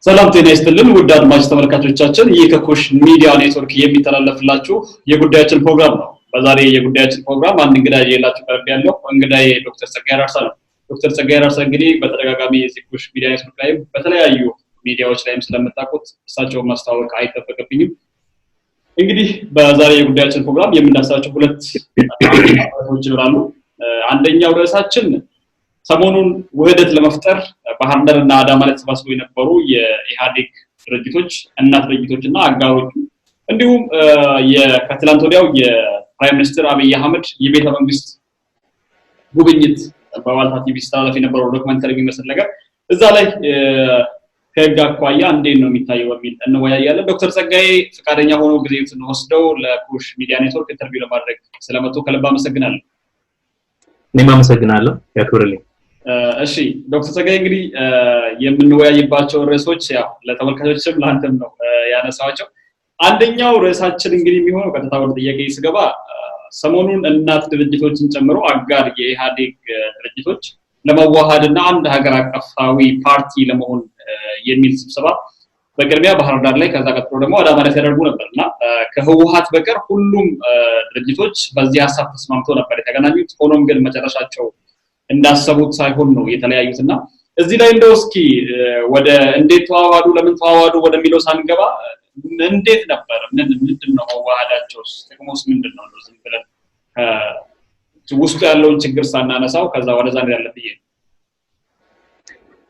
ሰላም ጤና ይስጥልን ውድ አድማጭ ተመልካቾቻችን ይህ ከኮሽ ሚዲያ ኔትወርክ የሚተላለፍላችሁ የጉዳያችን ፕሮግራም ነው። በዛሬ የጉዳያችን ፕሮግራም አንድ እንግዳ ይዤላችሁ ቀርብ ያለው እንግዳዬ ዶክተር ጸጋዬ አራርሳ ነው። ዶክተር ጸጋዬ አራርሳ እንግዲህ በተደጋጋሚ የኮሽ ሚዲያ ኔትወርክ ላይ በተለያዩ ሚዲያዎች ላይም ስለምታውቁት እሳቸውን ማስተዋወቅ አይጠበቅብኝም። እንግዲህ በዛሬ የጉዳያችን ፕሮግራም የምናነሳቸው ሁለት ርዕሶች ይኖራሉ። አንደኛው ርዕሳችን ሰሞኑን ውህደት ለመፍጠር ባህር ዳርና አዳማ ላይ ተሰባስበው የነበሩ የኢህአዴግ ድርጅቶች እናት ድርጅቶችና አጋሮቹ እንዲሁም የከትላንት ወዲያው የፕራይም ሚኒስትር አብይ አህመድ የቤተ መንግስት ጉብኝት በዋልታ ቲቪ ተላልፎ የነበረው ዶክመንተሪ የሚመስል ነገር እዛ ላይ ከህግ አኳያ እንዴት ነው የሚታየው በሚል እንወያያለን። ዶክተር ጸጋዬ ፈቃደኛ ሆነው ጊዜውን ወስደው ለኮሽ ሚዲያ ኔትወርክ ኢንተርቪው ለማድረግ ስለመጡ ከልብ አመሰግናለሁ። እኔም አመሰግናለሁ ያክብርልኝ። እሺ ዶክተር ጸጋዬ እንግዲህ የምንወያይባቸው ርዕሶች ያው ለተመልካቾችም ለአንተም ነው ያነሳዋቸው። አንደኛው ርዕሳችን እንግዲህ የሚሆነው ቀጥታ ወደ ጥያቄ ስገባ ሰሞኑን እናት ድርጅቶችን ጨምሮ አጋር የኢህአዴግ ድርጅቶች ለመዋሃድና አንድ ሀገር አቀፋዊ ፓርቲ ለመሆን የሚል ስብሰባ በቅድሚያ ባህር ዳር ላይ ከዛ ቀጥሎ ደግሞ አዳማ ላይ ተደርጎ ነበርና ከህወሓት በቀር ሁሉም ድርጅቶች በዚህ ሐሳብ ተስማምተው ነበር የተገናኙት። ሆኖም ግን መጨረሻቸው እንዳሰቡት ሳይሆን ነው የተለያዩትና እዚህ ላይ እንደው እስኪ ወደ እንዴት ተዋዋዱ ለምን ተዋዋዱ ወደሚለው ሳንገባ እንዴት ነበር ምንድነው መዋሃዳቸውስ ጥቅሙስ ምንድነው ነው ዝም ብለን ውስጡ ያለውን ችግር ሳናነሳው ከዛ ወደዛ ያለብኝ።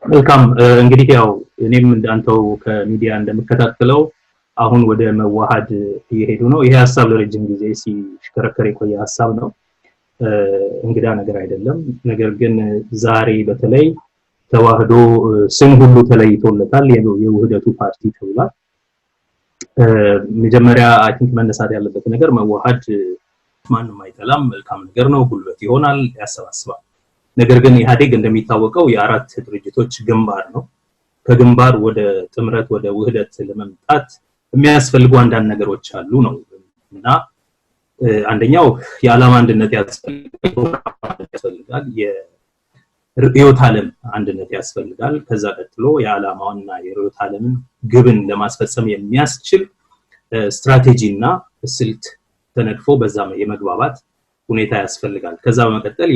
መልካም እንግዲህ ያው እኔም እንዳንተው ከሚዲያ እንደምከታተለው አሁን ወደ መዋሃድ እየሄዱ ነው። ይሄ ሐሳብ ለረጅም ጊዜ ሲሽከረከር የቆየ ሐሳብ ነው። እንግዳ ነገር አይደለም። ነገር ግን ዛሬ በተለይ ተዋህዶ ስም ሁሉ ተለይቶለታል። የውህደቱ ፓርቲ ተብሏል። መጀመሪያ አይ ቲንክ መነሳት ያለበት ነገር መዋሃድ ማንንም አይጠላም፣ መልካም ነገር ነው፣ ጉልበት ይሆናል፣ ያሰባስባል። ነገር ግን ኢህአዴግ እንደሚታወቀው የአራት ድርጅቶች ግንባር ነው። ከግንባር ወደ ጥምረት ወደ ውህደት ለመምጣት የሚያስፈልጉ አንዳንድ ነገሮች አሉ ነው እና አንደኛው የዓላማ አንድነት ያስፈልጋል፣ የርዕዮት ዓለም አንድነት ያስፈልጋል። ከዛ ቀጥሎ የዓላማውና የርዕዮት ዓለምን ግብን ለማስፈጸም የሚያስችል ስትራቴጂና ስልት ተነድፎ በዛ የመግባባት ሁኔታ ያስፈልጋል። ከዛ በመቀጠል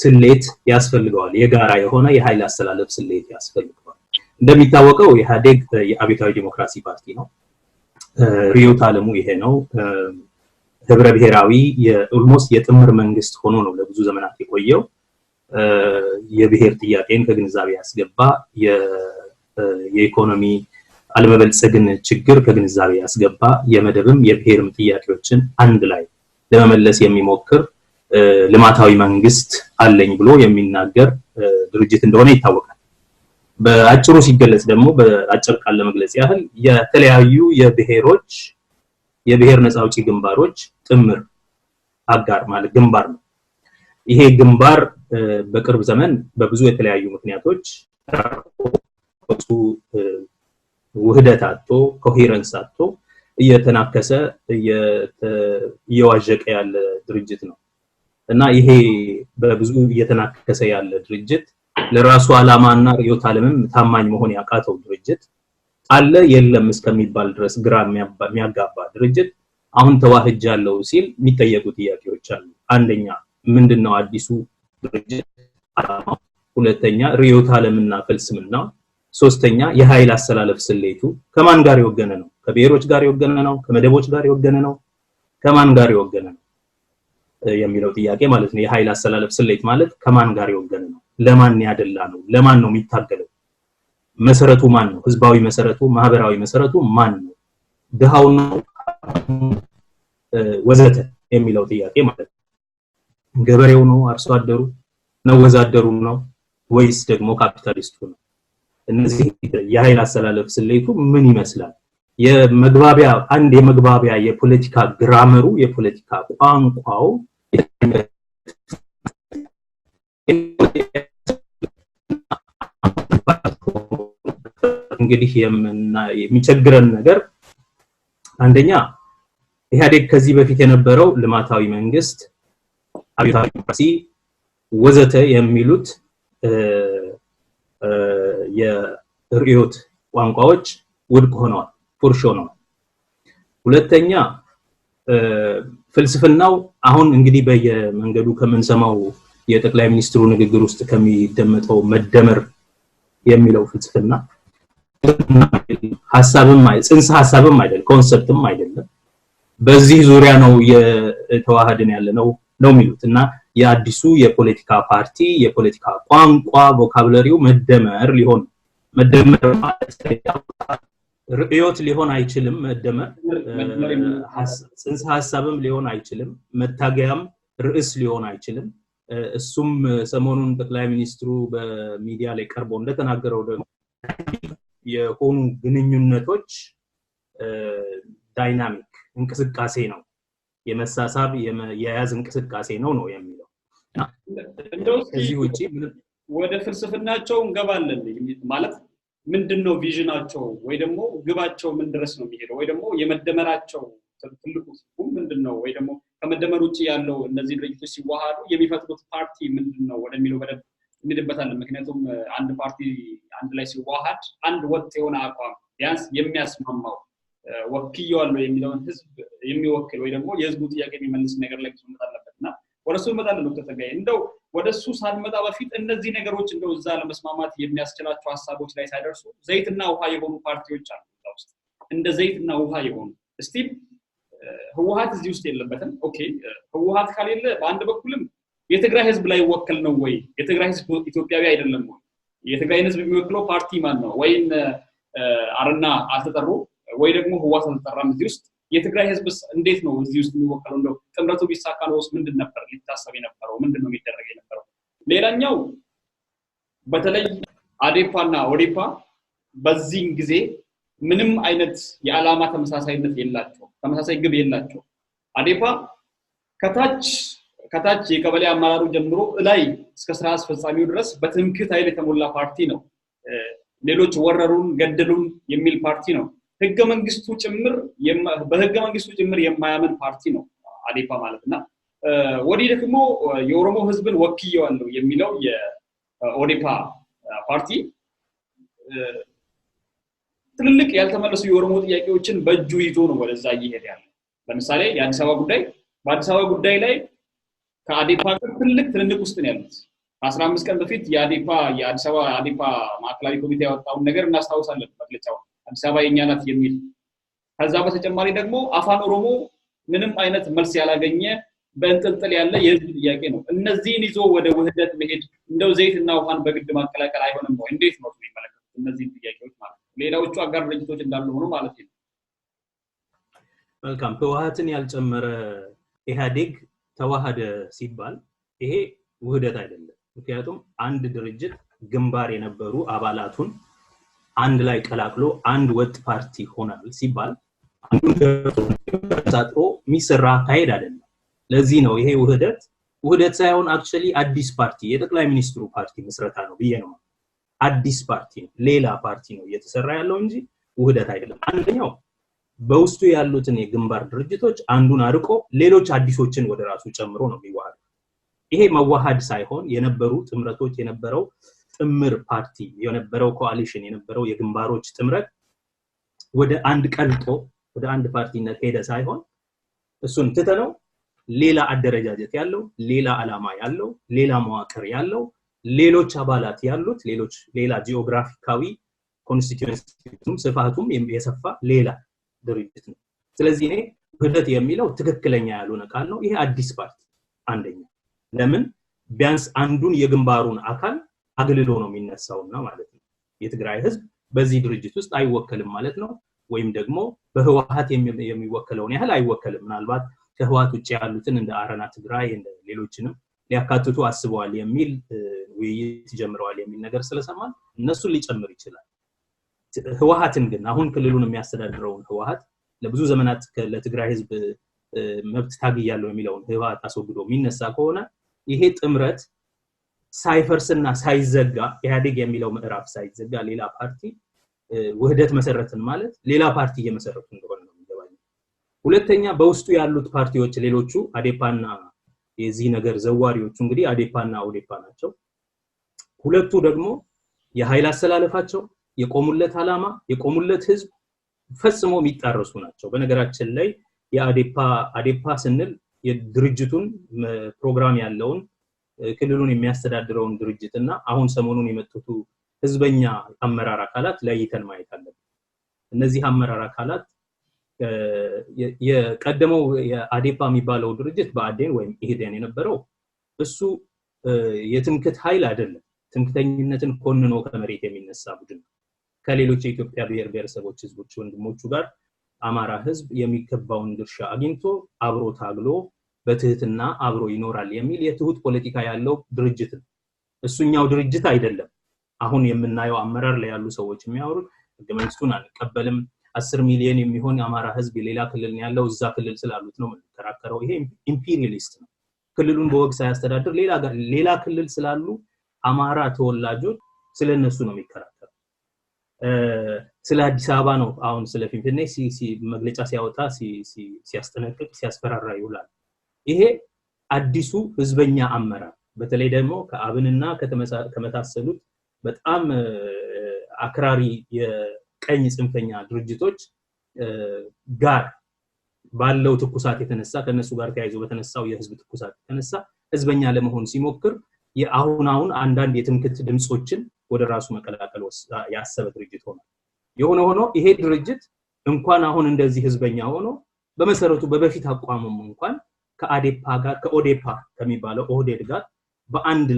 ስሌት ያስፈልጋል፣ የጋራ የሆነ የኃይል አሰላለፍ ስሌት ያስፈልጋል። እንደሚታወቀው ኢህአዴግ የአብዮታዊ ዲሞክራሲ ፓርቲ ነው። ርዕዮት ዓለሙ ይሄ ነው። ህብረ ብሔራዊ የኦልሞስት የጥምር መንግስት ሆኖ ነው ለብዙ ዘመናት የቆየው። የብሔር ጥያቄን ከግንዛቤ ያስገባ፣ የኢኮኖሚ አለመበልጸግን ችግር ከግንዛቤ ያስገባ፣ የመደብም የብሔርም ጥያቄዎችን አንድ ላይ ለመመለስ የሚሞክር ልማታዊ መንግስት አለኝ ብሎ የሚናገር ድርጅት እንደሆነ ይታወቃል። በአጭሩ ሲገለጽ ደግሞ በአጭር ቃል ለመግለጽ ያህል የተለያዩ የብሔር ነፃ አውጪ ግንባሮች ጥምር አጋር ማለት ግንባር ነው። ይሄ ግንባር በቅርብ ዘመን በብዙ የተለያዩ ምክንያቶች ውህደት አጥቶ ኮሄረንስ አጥቶ እየተናከሰ እየዋዠቀ ያለ ድርጅት ነው እና ይሄ በብዙ እየተናከሰ ያለ ድርጅት ለራሱ ዓላማና ርዕዮት ዓለምም ታማኝ መሆን ያቃተው ድርጅት አለ የለም እስከሚባል ድረስ ግራ የሚያጋባ ድርጅት አሁን ተዋህጃለሁ ሲል የሚጠየቁ ጥያቄዎች አሉ። አንደኛ ምንድነው አዲሱ ድርጅት ዓላማው? ሁለተኛ ርዕዮት ዓለምና ፍልስምና፣ ሶስተኛ የኃይል አሰላለፍ ስሌቱ ከማን ጋር የወገነ ነው? ከብሔሮች ጋር የወገነ ነው? ከመደቦች ጋር የወገነ ነው? ከማን ጋር የወገነ ነው የሚለው ጥያቄ ማለት ነው። የኃይል አሰላለፍ ስሌት ማለት ከማን ጋር የወገነ ነው? ለማን ያደላ ነው? ለማን ነው የሚታገለው? መሰረቱ ማን ነው? ህዝባዊ መሰረቱ፣ ማህበራዊ መሰረቱ ማን ነው? ድሃው ነው ወዘተ የሚለው ጥያቄ ማለት ነው። ገበሬው ነው? አርሶ አደሩ ነው? ወዛደሩ ነው? ወይስ ደግሞ ካፒታሊስቱ ነው? እነዚህ የኃይል አሰላለፍ ስሌቱ ምን ይመስላል? የመግባቢያ የፖለቲካ ግራመሩ የፖለቲካ ቋንቋው እንግዲህ የሚቸግረን ነገር አንደኛ ኢህአዴግ ከዚህ በፊት የነበረው ልማታዊ መንግስት፣ አብዮታዊ ዲሞክራሲ ወዘተ የሚሉት የርዕዮት ቋንቋዎች ውድቅ ሆነዋል ፉርሽ ሆነዋል ሁለተኛ ፍልስፍናው አሁን እንግዲህ በየመንገዱ ከመንሰማው የጠቅላይ ሚኒስትሩ ንግግር ውስጥ ከሚደመጠው መደመር የሚለው ፍልስፍና ጽንሰ ሐሳብም አይደለም ኮንሰፕትም አይደለም በዚህ ዙሪያ ነው የተዋሃድን ያለነው ነው የሚሉትና የአዲሱ የፖለቲካ ፓርቲ የፖለቲካ ቋንቋ ቮካቡላሪው መደመር ማለት ርዕዮት ሊሆን አይችልም መደመር ጽንሰ ሐሳብም ሊሆን አይችልም መታገያም ርዕስ ሊሆን አይችልም እሱም ሰሞኑን ጠቅላይ ሚኒስትሩ በሚዲያ ላይ ቀርቦ እንደተናገረው ደግሞ የሆኑ ግንኙነቶች ዳይናሚክ እንቅስቃሴ ነው የመሳሳብ የያዝ እንቅስቃሴ ነው የሚለው ከዚህ ውጪ ወደ ፍልስፍናቸው እንገባለን ማለት ምንድነው ቪዥናቸው ወይ ደግሞ ግባቸው ምን ድረስ ነው የሚሄደው ወይ ደግሞ የመደመራቸው ትልቁ ምንድነው ወይ ደግሞ ከመደመር ውጪ ያለው እነዚህ ድርጅቶች ሲዋሃዱ የሚፈጥሩት ፓርቲ ምንድነው ወደሚለው በደንብ እንድበታለን ምክንያቱም አንድ ፓርቲ አንድ ላይ ሲዋሃድ አንድ ወጥ የሆነ አቋም ቢያንስ የሚያስማማው ወክየዋለሁ የሚለውን ህዝብ የሚወክል ወይ ደግሞ የህዝቡ ጥያቄ የሚመልስ ነገር ላይ መስመጥ አለበትና ወደሱ እንመጣለን ዶክተር ጸጋዬ እንደው ወደሱ ሳንመጣ በፊት እነዚህ ነገሮች እንደው እዛ ለመስማማት የሚያስችላቸው ሐሳቦች ላይ ሳይደርሱ ዘይትና ውሃ የሆኑ ፓርቲዎች አሉ ውስጥ እንደ ዘይትና ውሃ የሆኑ እስቲ ህወሓት እዚህ ውስጥ የለበትም ኦኬ ህወሓት ካሌለ በአንድ በኩልም የትግራይ ህዝብ ላይ ወከል ነው ወይ የትግራይ ህዝብ ኢትዮጵያዊ አይደለም ወይ የትግራይ ህዝብ የሚወክለው ፓርቲ ማን ነው ወይን አረና አልተጠሩ ወይ ደግሞ ህወሓት አልተጠራም እዚህ ውስጥ የትግራይ ህዝብስ እንዴት ነው እዚህ ውስጥ የሚወከለው እንደው ጥምረቱ ቢሳካ ነውስ ምንድን ነበር ሊታሰብ የነበረው ምንድነው የሚደረግ የነበረው ሌላኛው በተለይ አዴፓና ኦዴፓ በዚህ ጊዜ ምንም አይነት የዓላማ ተመሳሳይነት የላቸው ተመሳሳይ ግብ የላቸው አዴፓ ከታች የቀበሌ አመራሩ ጀምሮ ላይ እስከ ስራ አስፈጻሚው ድረስ በትምክህት ኃይል የተሞላ ፓርቲ ነው ሌሎች ወረሩን ገደሉን የሚል ፓርቲ ነው በህገ መንግስቱ ጭምር የማያምን ፓርቲ ነው አዴፓ ማለትና ወዲህ ደግሞ የኦሮሞ ህዝብን ወክየዋለሁ የሚለው የኦዴፓ ፓርቲ ትልልቅ ያልተመለሱ የኦሮሞ ጥያቄዎችን በእጁ ይዞ ነው ወደዛ እየሄደ ያለው ለምሳሌ የአዲስ አበባ ጉዳይ ላይ ከአዴፓ ጋር ትልልቅ ውስጥ ነው ያሉት 15 ቀን በፊት የአዲስ አበባ አዴፓ ማዕከላዊ ኮሚቴ ያወጣውን ነገር እናስታውሳለን መግለጫው አዲስ አበባ የኛ ናት የሚል ከዛ በተጨማሪ ደግሞ አፋን ኦሮሞ ምንም አይነት መልስ ያላገኘ በእንጥልጥል ያለ የህዝብ ጥያቄ ነው እነዚህን ይዞ ወደ ውህደት መሄድ እንደው ዘይትና ውሃን በግድ ማቀላቀል አይሆንም ወይ እንዴት ነው የሚመለከቱት እነዚህ ጥያቄዎች ማለት ሌላዎቹ አጋር ድርጅቶች እንዳሉ ሆኖ ማለት ነው መልካም ህወሓትን ያልጨመረ ኢህአዴግ ተዋሃደ ሲባል ይሄ ውህደት አይደለም ምክንያቱም አንድ ድርጅት ግንባር የነበሩ አባላቱን አንድ ላይ ቀላቅሎ አንድ ወጥ ፓርቲ ሆናል ሲባል አንዱ ተሳትፎ ሚሰራ ታይድ አይደለም ለዚህ ነው ይሄ ውህደት ሳይሆን አክቹሊ አዲስ ፓርቲ የጠቅላይ ሚኒስትሩ ፓርቲ መስረታ ነው በየነው አዲስ ፓርቲ ሌላ ፓርቲ ነው እየተሰራ ያለው እንጂ ውህደት አይደለም አንደኛው በውስጡ ያሉትን የግንባር ድርጅቶች አንዱን አርቆ ሌሎች አዲሶችን ወደ ራሱ ጨምሮ ነው የሚዋሃድ ይሄ መዋሃድ ሳይሆን የነበሩ ጥምረቶች የነበረው ጥምር ፓርቲ የነበረው ኮአሊሽን የነበረው የግንባሮች ጥምረት ወደ አንድ ቀልጦ ወደ አንድ ፓርቲነት ሄደ ሳይሆን እሱን ተተነው ሌላ አደረጃጀት ያለው ሌላ ዓላማ ያለው ሌላ መዋቅር ያለው ሌሎች አባላት ያሉት ሌላ ጂኦግራፊካዊ ኮንስቲትዩንሲቱም ስፋቱም የሰፋ ሌላ ድርጅት ነው ስለዚህ እኔ ውህደት የሚለው ትክክለኛ ያልሆነ ቃል ነው ይሄ አዲስ ፓርቲ አንደኛ ለምን ቢያንስ አንዱን የግንባሩን አካል አግልሎ ነው የሚነሳውና ማለት ነው የትግራይ ህዝብ በዚህ ድርጅት ውስጥ አይወከልም ማለት ነው ወይም ደግሞ በህወሓት የሚወከለውን ያህል አይወከልም ምናልባት ከህወሓት ውጪ ያሉትን እንደ አረና ትግራይ እንደ ሌሎችንም ሊያካትቱ አስበዋል የሚል ውይይት ጀምረዋል የሚል ነገር ስለሰማን እነሱ ሊጨምር ይችላል ህወሓትን ግን አሁን ክልሉን የሚያስተዳድረው ህወሓት ለብዙ ዘመናት ለትግራይ ህዝብ መብት ታግያለሁ የሚለውን ህወሓት አስወግዶ የሚነሳ ከሆነ ይሄ ጥምረት ሳይፈርስና ሳይዘጋ ኢህአዴግ የሚለው ምዕራፍ ሳይዘጋ ሌላ ፓርቲ ውህደት መሰረትን ማለት ሌላ ፓርቲ እየመሰረቱ እንደሆነ ነው የሚገባኝ ሁለተኛ በውስጡ ያሉት ፓርቲዎች ሌሎቹ አዴፓና የዚህ ነገር ዘዋሪዎቹ እንግዲህ አዴፓና ኦዴፓ ናቸው ሁለቱ ደግሞ የኃይል አሰላለፋቸው የቆሙለት ዓላማ የቆሙለት ህዝብ ፈጽሞ የሚጣረሱ ናቸው። በነገራችን ላይ የአዴፓ ስንል የድርጅቱን ፕሮግራም ያለውን ክልሉን የሚያስተዳድረውን ድርጅትና አሁን ሰሞኑን የመጡት ህዝበኛ አመራር አካላት ለይተን ማየት አለብን። እነዚህ አመራር አካላት የቀደመው የአዴፓ የሚባለው ድርጅት በአዴን ወይም ኢህዴን የነበረው እሱ የትምክህት ኃይል አይደለም። ትምክህተኝነትን ኮንኖ ከመሬት የሚነሳ ቡድን ከሌሎች የኢትዮጵያ ብሔር ብሔረሰቦች ህዝቦች ወንድሞቹ ጋር አማራ ህዝብ የሚከባውን ድርሻ አግኝቶ አብሮ ታግሎ በትህትና አብሮ ይኖራል የሚል የትሁት ፖለቲካ ያለው ድርጅት ነው። እሱኛው ድርጅት አይደለም። አሁን የምናየው አመራር ላይ ያሉ ሰዎች የሚያወሩት ህገ መንግስቱን አንቀበልም 10 ሚሊዮን የሚሆን አማራ ህዝብ ሌላ ክልል ያለው እዛ ክልል ስላሉት ነው የምንከራከረው። ይሄ ኢምፔሪያሊስት ነው። ክልሉን በወግ ሳያስተዳድር ሌላ ክልል ስላሉ አማራ ተወላጆች ስለነሱ ነው የሚከራከረው። ስለ አዲስ አበባ ነው አሁን ስለ ፊንፊኔ መግለጫ ሲያወጣ ሲያስጠነቅቅ ሲያስፈራራ ይውላል። ይሄ አዲሱ ህዝበኛ አመራር በተለይ ደግሞ ከአብንና ከመታሰሉት በጣም አክራሪ የቀኝ ጽንፈኛ ድርጅቶች ጋር ባለው ትኩሳት የተነሳ ከነሱ ጋር ተያይዞ በተነሳው የህዝብ ትኩሳት የተነሳ ህዝበኛ ለመሆን ሲሞክር የአሁን አንዳንድ የትምክህት ድምጾችን ወደ ራሱ መቀላቀል ያሰበ ድርጅት ሆነ። ሆኖ ይሄ ድርጅት እንኳን አሁን እንደዚህ ህዝበኛ ሆኖ በመሰረቱ በበፊት አቋሙም እንኳን ከአዴፓ ጋር ከኦዴፓ ከሚባለው ኦህዴድ ጋር በአንድ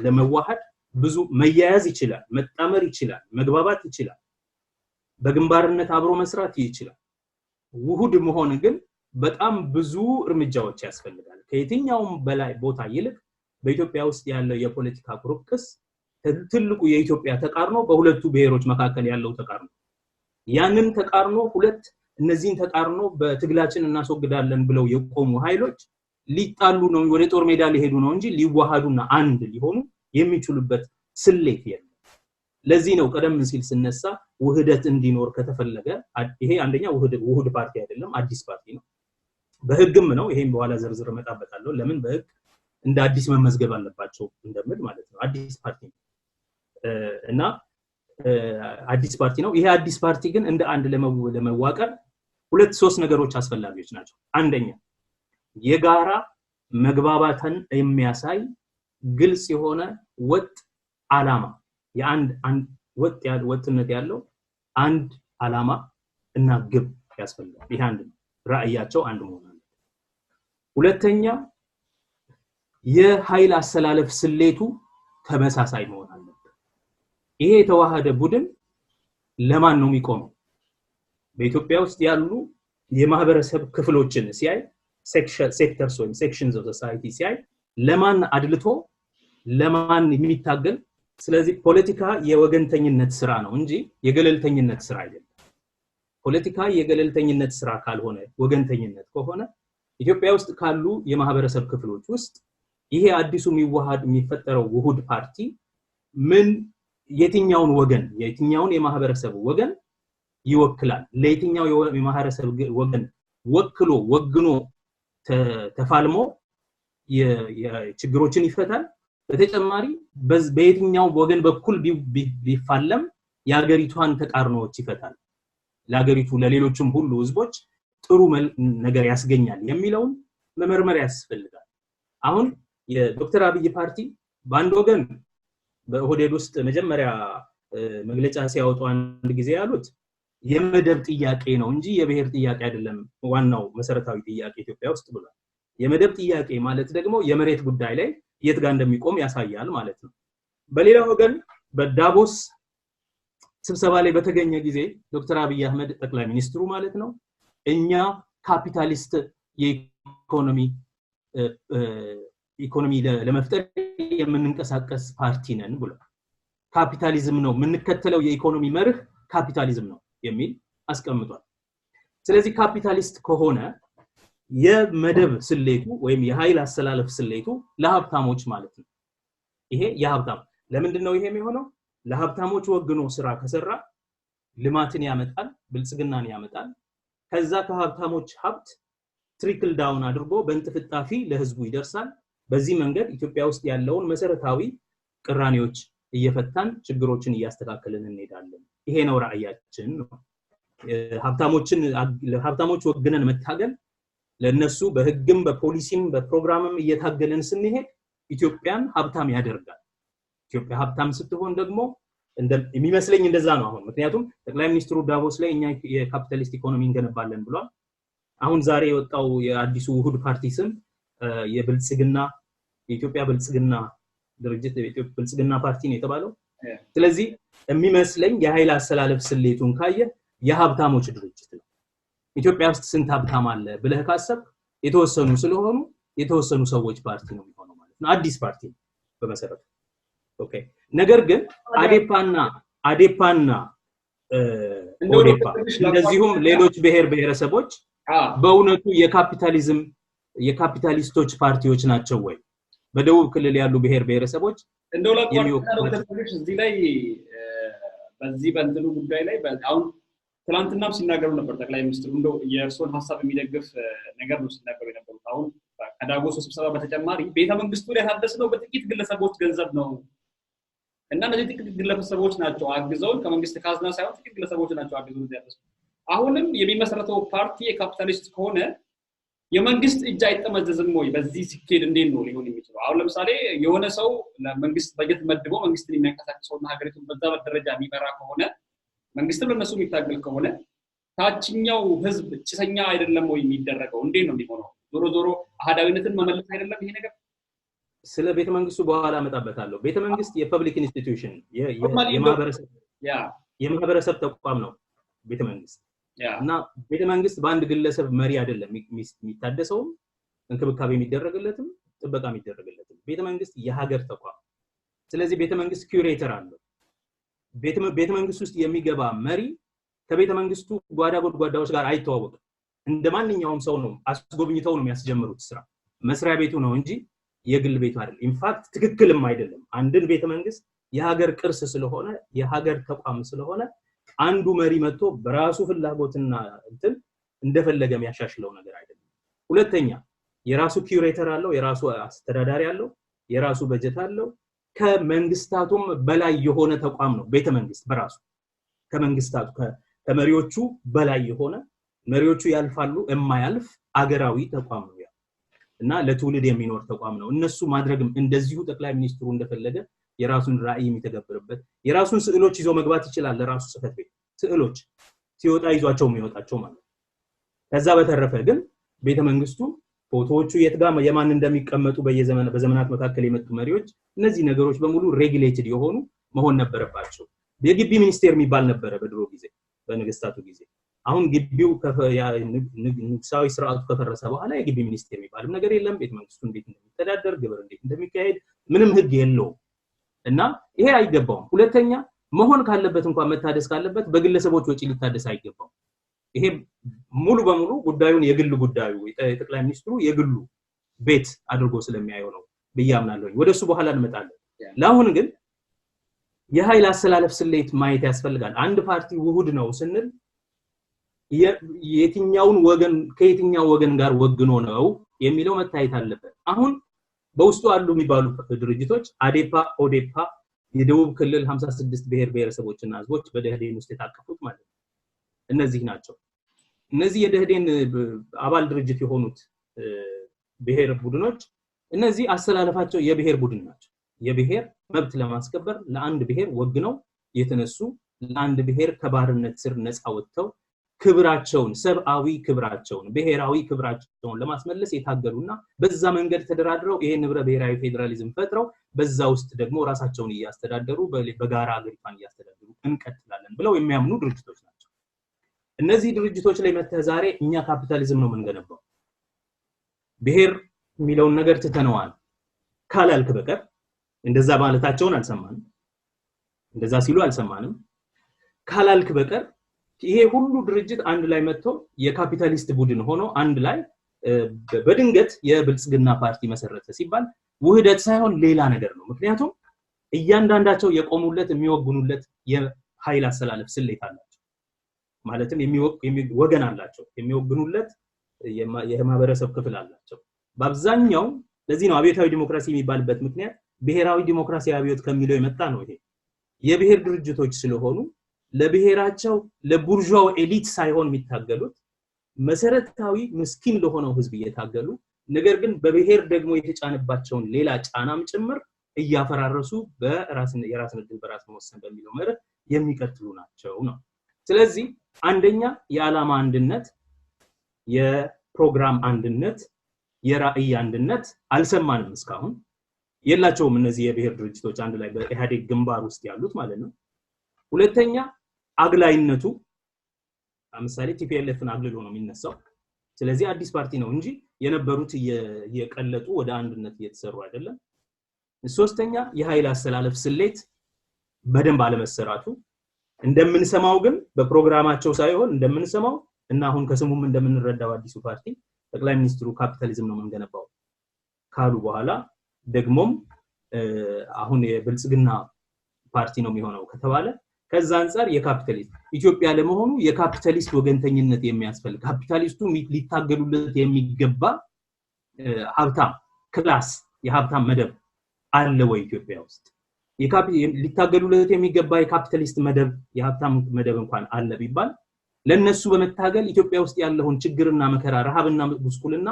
ለመዋሃድ ብዙ መያያዝ ይችላል፣ መጣመር ይችላል፣ መግባባት ይችላል፣ በግንባርነት አብሮ መስራት ይችላል። ውሁድ መሆን ግን በጣም ብዙ እርምጃዎች ያስፈልጋል። ከየትኛውም በላይ ቦታ ይልቅ በኢትዮጵያ ውስጥ ያለው የፖለቲካ ቁርቅስ ትልቁ የኢትዮጵያ ተቃርኖ በሁለቱ ብሔሮች መካከል ያለው ተቃርኖ ያንን ተቃርኖ እነዚህን ተቃርኖ በትግላችን እናስወግዳለን ብለው የቆሙ ኃይሎች ሊጣሉ ነው ወደ ጦር ሜዳ ሊሄዱ ነው እንጂ ሊዋሃዱና አንድ ሊሆኑ የሚችሉበት ስሌት የለም። ለዚህ ነው ቀደም ሲል ስነሳ ውህደት እንዲኖር ከተፈለገ ይሄ አንደኛ ውህድ ፓርቲ አይደለም አዲስ ፓርቲ ነው። በህግም ነው ይሄን በኋላ ዝርዝር መጣበቃለሁ ለምን በህግ እንደ አዲስ መመዝገብ አለባቸው እንደምል ማለት ነው። አዲስ ፓርቲ እና አዲስ ፓርቲ ነው። ይሄ አዲስ ፓርቲ ግን እንደ አንድ ለመዋቀር 2-3 ነገሮች አስፈላጊዎች ናቸው። አንደኛ የጋራ መግባባትን የሚያሳይ ግልጽ የሆነ ወጥ ዓላማ የአንድ ወጥነት ያለው አንድ ዓላማ እና ግብ ያስፈልጋል። ይሄ አንድ ራዕያቸው አንድ መሆን አለበት። ሁለተኛ የኃይል አሰላለፍ ስሌቱ ተመሳሳይ መሆን አለበት። ይሄ የተዋሃደ ቡድን ለማን ነው የሚቆመው? በኢትዮጵያ ውስጥ ያሉ የማህበረሰብ ክፍሎችን ሲያይ ሴክተርስ ወይም ሴክሽንስ ኦፍ ሶሳይቲ ሲያይ ለማን አድልቶ ለማን የሚታገል። ስለዚህ ፖለቲካ የወገንተኝነት ስራ ነው እንጂ የገለልተኝነት ስራ አይደለም። ፖለቲካ የገለልተኝነት ስራ ካልሆነ ወገንተኝነት ከሆነ ኢትዮጵያ ውስጥ ካሉ የማህበረሰብ ክፍሎች ውስጥ ይሄ አዲሱ የሚፈጠረው ውሁድ ፓርቲ የትኛውን የማህበረሰብ ወገን ይወክላል? ለየትኛው የማህበረሰብ ወገን ወግኖ ተፋልሞ የችግሮችን ይፈታል? በተጨማሪ በየትኛው ወገን በኩል ቢፋለም የሀገሪቷን ተቃርኖዎች ይፈታል? ለሀገሪቱ ለሌሎችም ሁሉ ህዝቦች ጥሩ ነገር ያስገኛል የሚለውን መመርመር ያስፈልጋል። አሁን የዶክተር አብይ ፓርቲ በአንድ ወገን በኦህዴድ ውስጥ መጀመሪያ መግለጫ ሲያወጡ አንድ ጊዜ ያሉት የመደብ ጥያቄ ነው እንጂ የብሔር ጥያቄ አይደለም ዋናው መሰረታዊ ጥያቄ ኢትዮጵያ ውስጥ ብሏል። የመደብ ጥያቄ ማለት ደግሞ የመሬት ጉዳይ ላይ የት ጋር እንደሚቆም ያሳያል ማለት ነው። በሌላ ወገን በዳቦስ ስብሰባ ላይ በተገኘ ጊዜ ዶክተር አብይ አህመድ ጠቅላይ ሚኒስትሩ ማለት ነው እኛ ካፒታሊስት ኢኮኖሚ ለመፍጠር የምንንቀሳቀስ ፓርቲ ነን ብሏል። ካፒታሊዝም ነው የምንከተለው የኢኮኖሚ መርህ ካፒታሊዝም ነው የሚል አስቀምጧል። ስለዚህ ካፒታሊስት ከሆነ የመደብ ስሌቱ ወይም የኃይል አሰላለፍ ስሌቱ ለሀብታሞች ማለት ነው። ይሄ የሀብታም ለምንድን ነው ይሄ የሚሆነው? ለሀብታሞች ወግኖ ስራ ከሰራ ልማትን ያመጣል፣ ብልጽግናን ያመጣል። ከዛ ከሀብታሞች ሀብት ትሪክል ዳውን አድርጎ በእንጥፍጣፊ ለህዝቡ ይደርሳል። በዚህ መንገድ ኢትዮጵያ ውስጥ ያለውን መሰረታዊ ቅራኔዎች እየፈታን ችግሮችን እያስተካከልን እንሄዳለን ይሄ ነው ራዕያችን ነው ሀብታሞች ወግነን መታገል ለነሱ በህግም በፖሊሲም በፕሮግራምም እየታገልን ስንሄድ ኢትዮጵያን ሀብታም ያደርጋል ኢትዮጵያ ሀብታም ስትሆን ደግሞ የሚመስለኝ እንደዛ ነው አሁን ምክንያቱም ጠቅላይ ሚኒስትሩ ዳቮስ ላይ እኛ የካፒታሊስት ኢኮኖሚ እንገነባለን ብሏል አሁን ዛሬ የወጣው የአዲሱ ውሁድ ፓርቲ ስም የብልጽግና የኢትዮጵያ ብልጽግና ድርጅት የኢትዮጵያ ብልጽግና ፓርቲ ነው የተባለው ስለዚህ የሚመስለኝ የኃይል አሰላለፍ ስሌቱን ካየ የሀብታሞች ድርጅት ነው ኢትዮጵያ ውስጥ ስንት ሀብታም አለ ብለህ ካሰብ የተወሰኑ ስለሆኑ የተወሰኑ ሰዎች ፓርቲ ነው የሚሆነው ማለት ነው አዲስ ፓርቲ በመሰረቱ ኦኬ ነገር ግን አዴፓና ኦዴፓ እንደዚሁም ሌሎች ብሔረሰቦች በእውነቱ የካፒታሊስቶች ፓርቲዎች ናቸው ወይ በደቡብ ክልል ያሉ ብሔረሰቦች እንደው ለቋንቋዎች እዚህ ላይ በዚህ በእንትኑ ጉዳይ ላይ አሁን ትላንትናም ሲናገሩ ነበር ጠቅላይ ሚኒስትሩ እንደው የእርሶን ሐሳብ የሚደግፍ ነገር ነው ሲናገሩ የነበሩት አሁን ከዳቮስ ስብሰባ በተጨማሪ ቤተ መንግስቱ ላይ ታደሰው በጥቂት ግለሰቦች ገንዘብ ነው እና እነዚህ ጥቂት ግለሰቦች ናቸው አግዘውን ከመንግስት ካዝና ሳይሆን ጥቂት ግለሰቦች ናቸው አግዘውን ያደረሱት አሁንም የሚመሰረተው ፓርቲ የካፒታሊስት ከሆነ የመንግስት እጅ አይጠመዘዝም ወይ በዚህ ሲኬድ እንዴት ነው ሊሆን የሚችለው አሁን ለምሳሌ የሆነ ሰው ለመንግስት በጀት መድቦ መንግስትን የሚያንቀሳቅሰውና ሀገሪቱን በዛ ደረጃ የሚመራ ከሆነ መንግስትም ለነሱ የሚታገል ከሆነ ታችኛው ህዝብ ጭሰኛ አይደለም ወይ የሚደረገው እንዴት ነው የሚሆነው ዞሮ ዞሮ አሃዳዊነትን መመለስ አይደለም ይሄ ነገር ስለ ቤተ መንግስቱ በኋላ መጣበታለሁ ቤተ መንግስት የፐብሊክ ኢንስቲትዩሽን የማህበረሰብ ተቋም ነው ቤተ መንግስት እና ቤተ መንግስት በአንድ ግለሰብ መሪ አይደለም የሚታደሰው እንክብካቤ የሚደረግለትም ጥበቃ የሚደረግለትም ቤተ መንግስት የሀገር ተቋም ስለዚህ ቤተ መንግስት ኩሬተር አለው ቤተ መንግስት ውስጥ የሚገባ መሪ ከቤተ መንግስቱ ጓዳዎች ጋር አይተዋወቅም እንደማንኛውም ሰው ነው አስጎብኝተው ነው የሚያስጀምሩት ስራ መስሪያ ቤቱ ነው እንጂ የግል ቤቱ አይደለም ኢንፋክት ትክክልም አይደለም አንድን ቤተ መንግስት የሀገር ቅርስ ስለሆነ የሀገር ተቋም ስለሆነ አንዱ መሪ መጥቶ በራሱ ፍላጎትና እንትን እንደፈለገ የሚያሻሽለው ነገር አይደለም ሁለተኛ የራሱ ኩሬተር አለው የራሱ አስተዳዳሪ አለው የራሱ በጀት አለው ከመንግስታቱም በላይ የሆነ ተቋም ነው ቤተ መንግስት በራሱ ከመንግስታቱ ከመሪዎቹ በላይ የሆነ መሪዎቹ ያልፋሉ የማያልፍ አገራዊ ተቋም ነው እና ለትውልድ የሚኖር ተቋም ነው እነሱ ማድረግም እንደዚሁ ጠቅላይ ሚኒስትሩ እንደፈለገ የራሱን ራዕይ የሚተገብርበት የራሱን ስዕሎች ይዞ መግባት ይችላል ለራሱ ጽፈት ቤት ስዕሎች ሲወጣ ይዟቸው የሚወጣቸው ማለት ከዛ በተረፈ ግን ቤተ መንግስቱ ፎቶዎቹ የትጋማ የማን እንደሚቀመጡ በዘመናት መካከል የመጡ መሪዎች እነዚህ ነገሮች በሙሉ ሬጉሌትድ የሆኑ መሆን ነበረባቸው የግቢ ሚኒስቴር የሚባል ነበር በድሮ ጊዜ በነገስታቱ ጊዜ አሁን ግቢው ንጉሳዊ ስርዓቱ ከፈረሰ በኋላ የግቢ ሚኒስቴር የሚባል ነገር የለም ቤተ መንግስቱ እንዴት እንደሚተዳደር ግብር እንዴት እንደሚካሄድ ምንም ህግ የለውም እና ይሄ አይገባውም ሁለተኛ መሆን ካለበት እንኳን መታደስ ካለበት በግለሰቦች ወጪ ሊታደስ አይገባው ይሄ ሙሉ በሙሉ ጉዳዩን የግል ጉዳዩ ጠቅላይ ሚኒስትሩ የግሉ ቤት አድርጎ ስለሚያየው ነው በያምናለሁ ወደሱ በኋላ እንመጣለን ለአሁን ግን የኃይል አሰላለፍ ስሌት ማየት ያስፈልጋል አንድ ፓርቲ ውሁድ ነው ስንል ከየትኛው ወገን ጋር ወግኖ ነው የሚለው መታየት አለበት አሁን በውስጡ አሉ የሚባሉ ድርጅቶች አዴፓ ኦዴፓ የደቡብ ክልል 56 ብሔረሰቦችና ህዝቦች በደህዴን ውስጥ የታቀፉት ማለት ነው እነዚህ ናቸው እነዚህ የደህዴን አባል ድርጅት የሆኑት ብሔር ቡድኖች እነዚህ አሰላለፋቸው የብሔር ቡድን ናቸው የብሔር መብት ለማስከበር ለአንድ ብሔር ወግነው የተነሱ ለአንድ ብሔር ከባርነት ስር ነፃ ወጥተው ክብራቸውን ሰብአዊ ክብራቸውን ብሔራዊ ክብራቸውን ለማስመለስ የታገሉና በዛ መንገድ ተደራድረው ይሄን ንብረ ብሔራዊ ፌደራሊዝም ፈጥረው በዛ ውስጥ ደግሞ ራሳቸውን ያስተዳደሩ በጋራ አገሪቷን ያስተዳድሩ እንቀጥላለን ብለው የሚያምኑ ድርጅቶች ናቸው እነዚህ ድርጅቶች ላይ ዛሬ እኛ ካፒታሊዝም ነው መንገነባው ብሔር የሚለውን ነገር ተተነዋል ካላልክ በቀር እንደዛ ማለታቸውን አልሰማንም እንደዛ ሲሉ አልሰማንም ካላልክ በቀር ይሄ ሁሉ ድርጅት አንድ ላይ መጥቶ የካፒታሊስት ቡድን ሆኖ አንድ ላይ በድንገት የብልጽግና ፓርቲ መሰረተ ሲባል ውህደት ሳይሆን ሌላ ነገር ነው ምክንያቱም እያንዳንዳቸው የቆሙለት የሚወግኑለት የኃይል አሰላለፍ ስሌት አላቸው ማለትም ወገን አላቸው የሚወግኑለት የማህበረሰብ ክፍል አላቸው በአብዛኛው ለዚህ ነው አብዮታዊ ዲሞክራሲ የሚባልበት ምክንያት ብሔራዊ ዲሞክራሲ አብዮት ከሚለው የመጣ ነው ይሄ የብሔር ድርጅቶች ስለሆኑ ለብሔራቸው ለቡርዣው ኤሊት ሳይሆን የሚታገሉት መሰረታዊ ምስኪን ለሆነው ህዝብ እየታገሉ ነገር ግን በብሔር ደግሞ የተጫነባቸውን ሌላ ጫናም ጭምር እያፈራረሱ የራስን ዕድል በራስ መወሰን በሚለው መርህ የሚቀጥሉ ናቸው ነው። ስለዚህ አንደኛ የዓላማ አንድነት የፕሮግራም አንድነት የራዕይ አንድነት አልሰማንም እስካሁን የላቸውም እነዚህ የብሔር ድርጅቶች አንድ ላይ በኢህአዴግ ግንባር ውስጥ ያሉት ማለት ነው። ሁለተኛ አግላይነቱ ለምሳሌ ቲፒኤልኤፍን አግልሎ ነው የሚነሳው። ስለዚህ አዲስ ፓርቲ ነው እንጂ የነበሩት የቀለጡ ወደ አንድነት እየተሰሩ አይደለም። ሶስተኛ የኃይል አሰላለፍ ስሌት በደንብ አለመሰራቱ እንደምንሰማው ግን በፕሮግራማቸው ሳይሆን እንደምንሰማው እና አሁን ከስሙም እንደምንረዳው አዲሱ ፓርቲ ጠቅላይ ሚኒስትሩ ካፒታሊዝም ነው መንገነባው ካሉ በኋላ ደግሞም አሁን የብልፅግና ፓርቲ ነው የሚሆነው ከተባለ ከዛ አንፃር የካፒታሊስት ኢትዮጵያ ለመሆኑ የካፒታሊስት ወገንተኝነት የሚያስፈልግ ካፒታሊስቱ ሊታገሉለት የሚገባ ሀብታም ክላስ የሀብታም መደብ አለ ወይ ኢትዮጵያ ውስጥ ሊታገሉለት የሚገባ የካፒታሊስት መደብ የሀብታም መደብ እንኳን አለ ቢባል ለነሱ በመታገል ኢትዮጵያ ውስጥ ያለውን ችግርና መከራ ረሃብና ጉስቁልና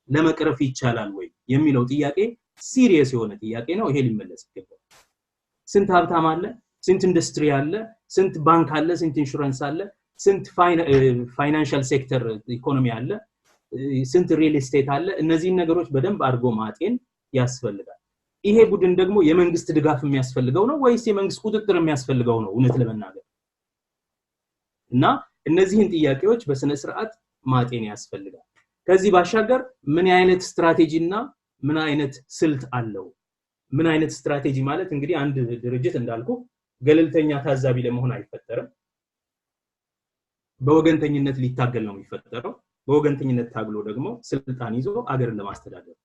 ለመቅረፍ ይቻላል ወይ የሚለው ጥያቄ ሲሪየስ የሆነ ጥያቄ ነው። ይሄ ሊመለስ ይገባል። ስንት ሀብታም አለ ስንት ኢንዱስትሪ አለ ስንት ባንክ አለ ስንት ኢንሹራንስ አለ ስንት ፋይናንሻል ሴክተር ኢኮኖሚ አለ ስንት ሪል ስቴት አለ እነዚህ ነገሮች በደንብ አድርጎ ማጤን ያስፈልጋል። ይሄ ቡድን ደግሞ የመንግስት ድጋፍ የሚያስፈልገው ነው ወይስ የመንግስት ቁጥጥር የሚያስፈልገው ነው እውነት ለመናገር እና እነዚህን ጥያቄዎች በስነ ስርዓት ማጤን ያስፈልጋል። ከዚህ ባሻገር ምን አይነት ስትራቴጂና ምን አይነት ስልት አለው ምን አይነት ስትራቴጂ ማለት እንግዲህ አንድ ድርጅት እንዳልኩ ገለልተኛ ታዛቢ ለመሆን አይፈጠርም በወገንተኝነት ሊታገል ነው የሚፈጠረው በወገንተኝነት ታግሎ ደግሞ ስልጣን ይዞ አገርን ለማስተዳደር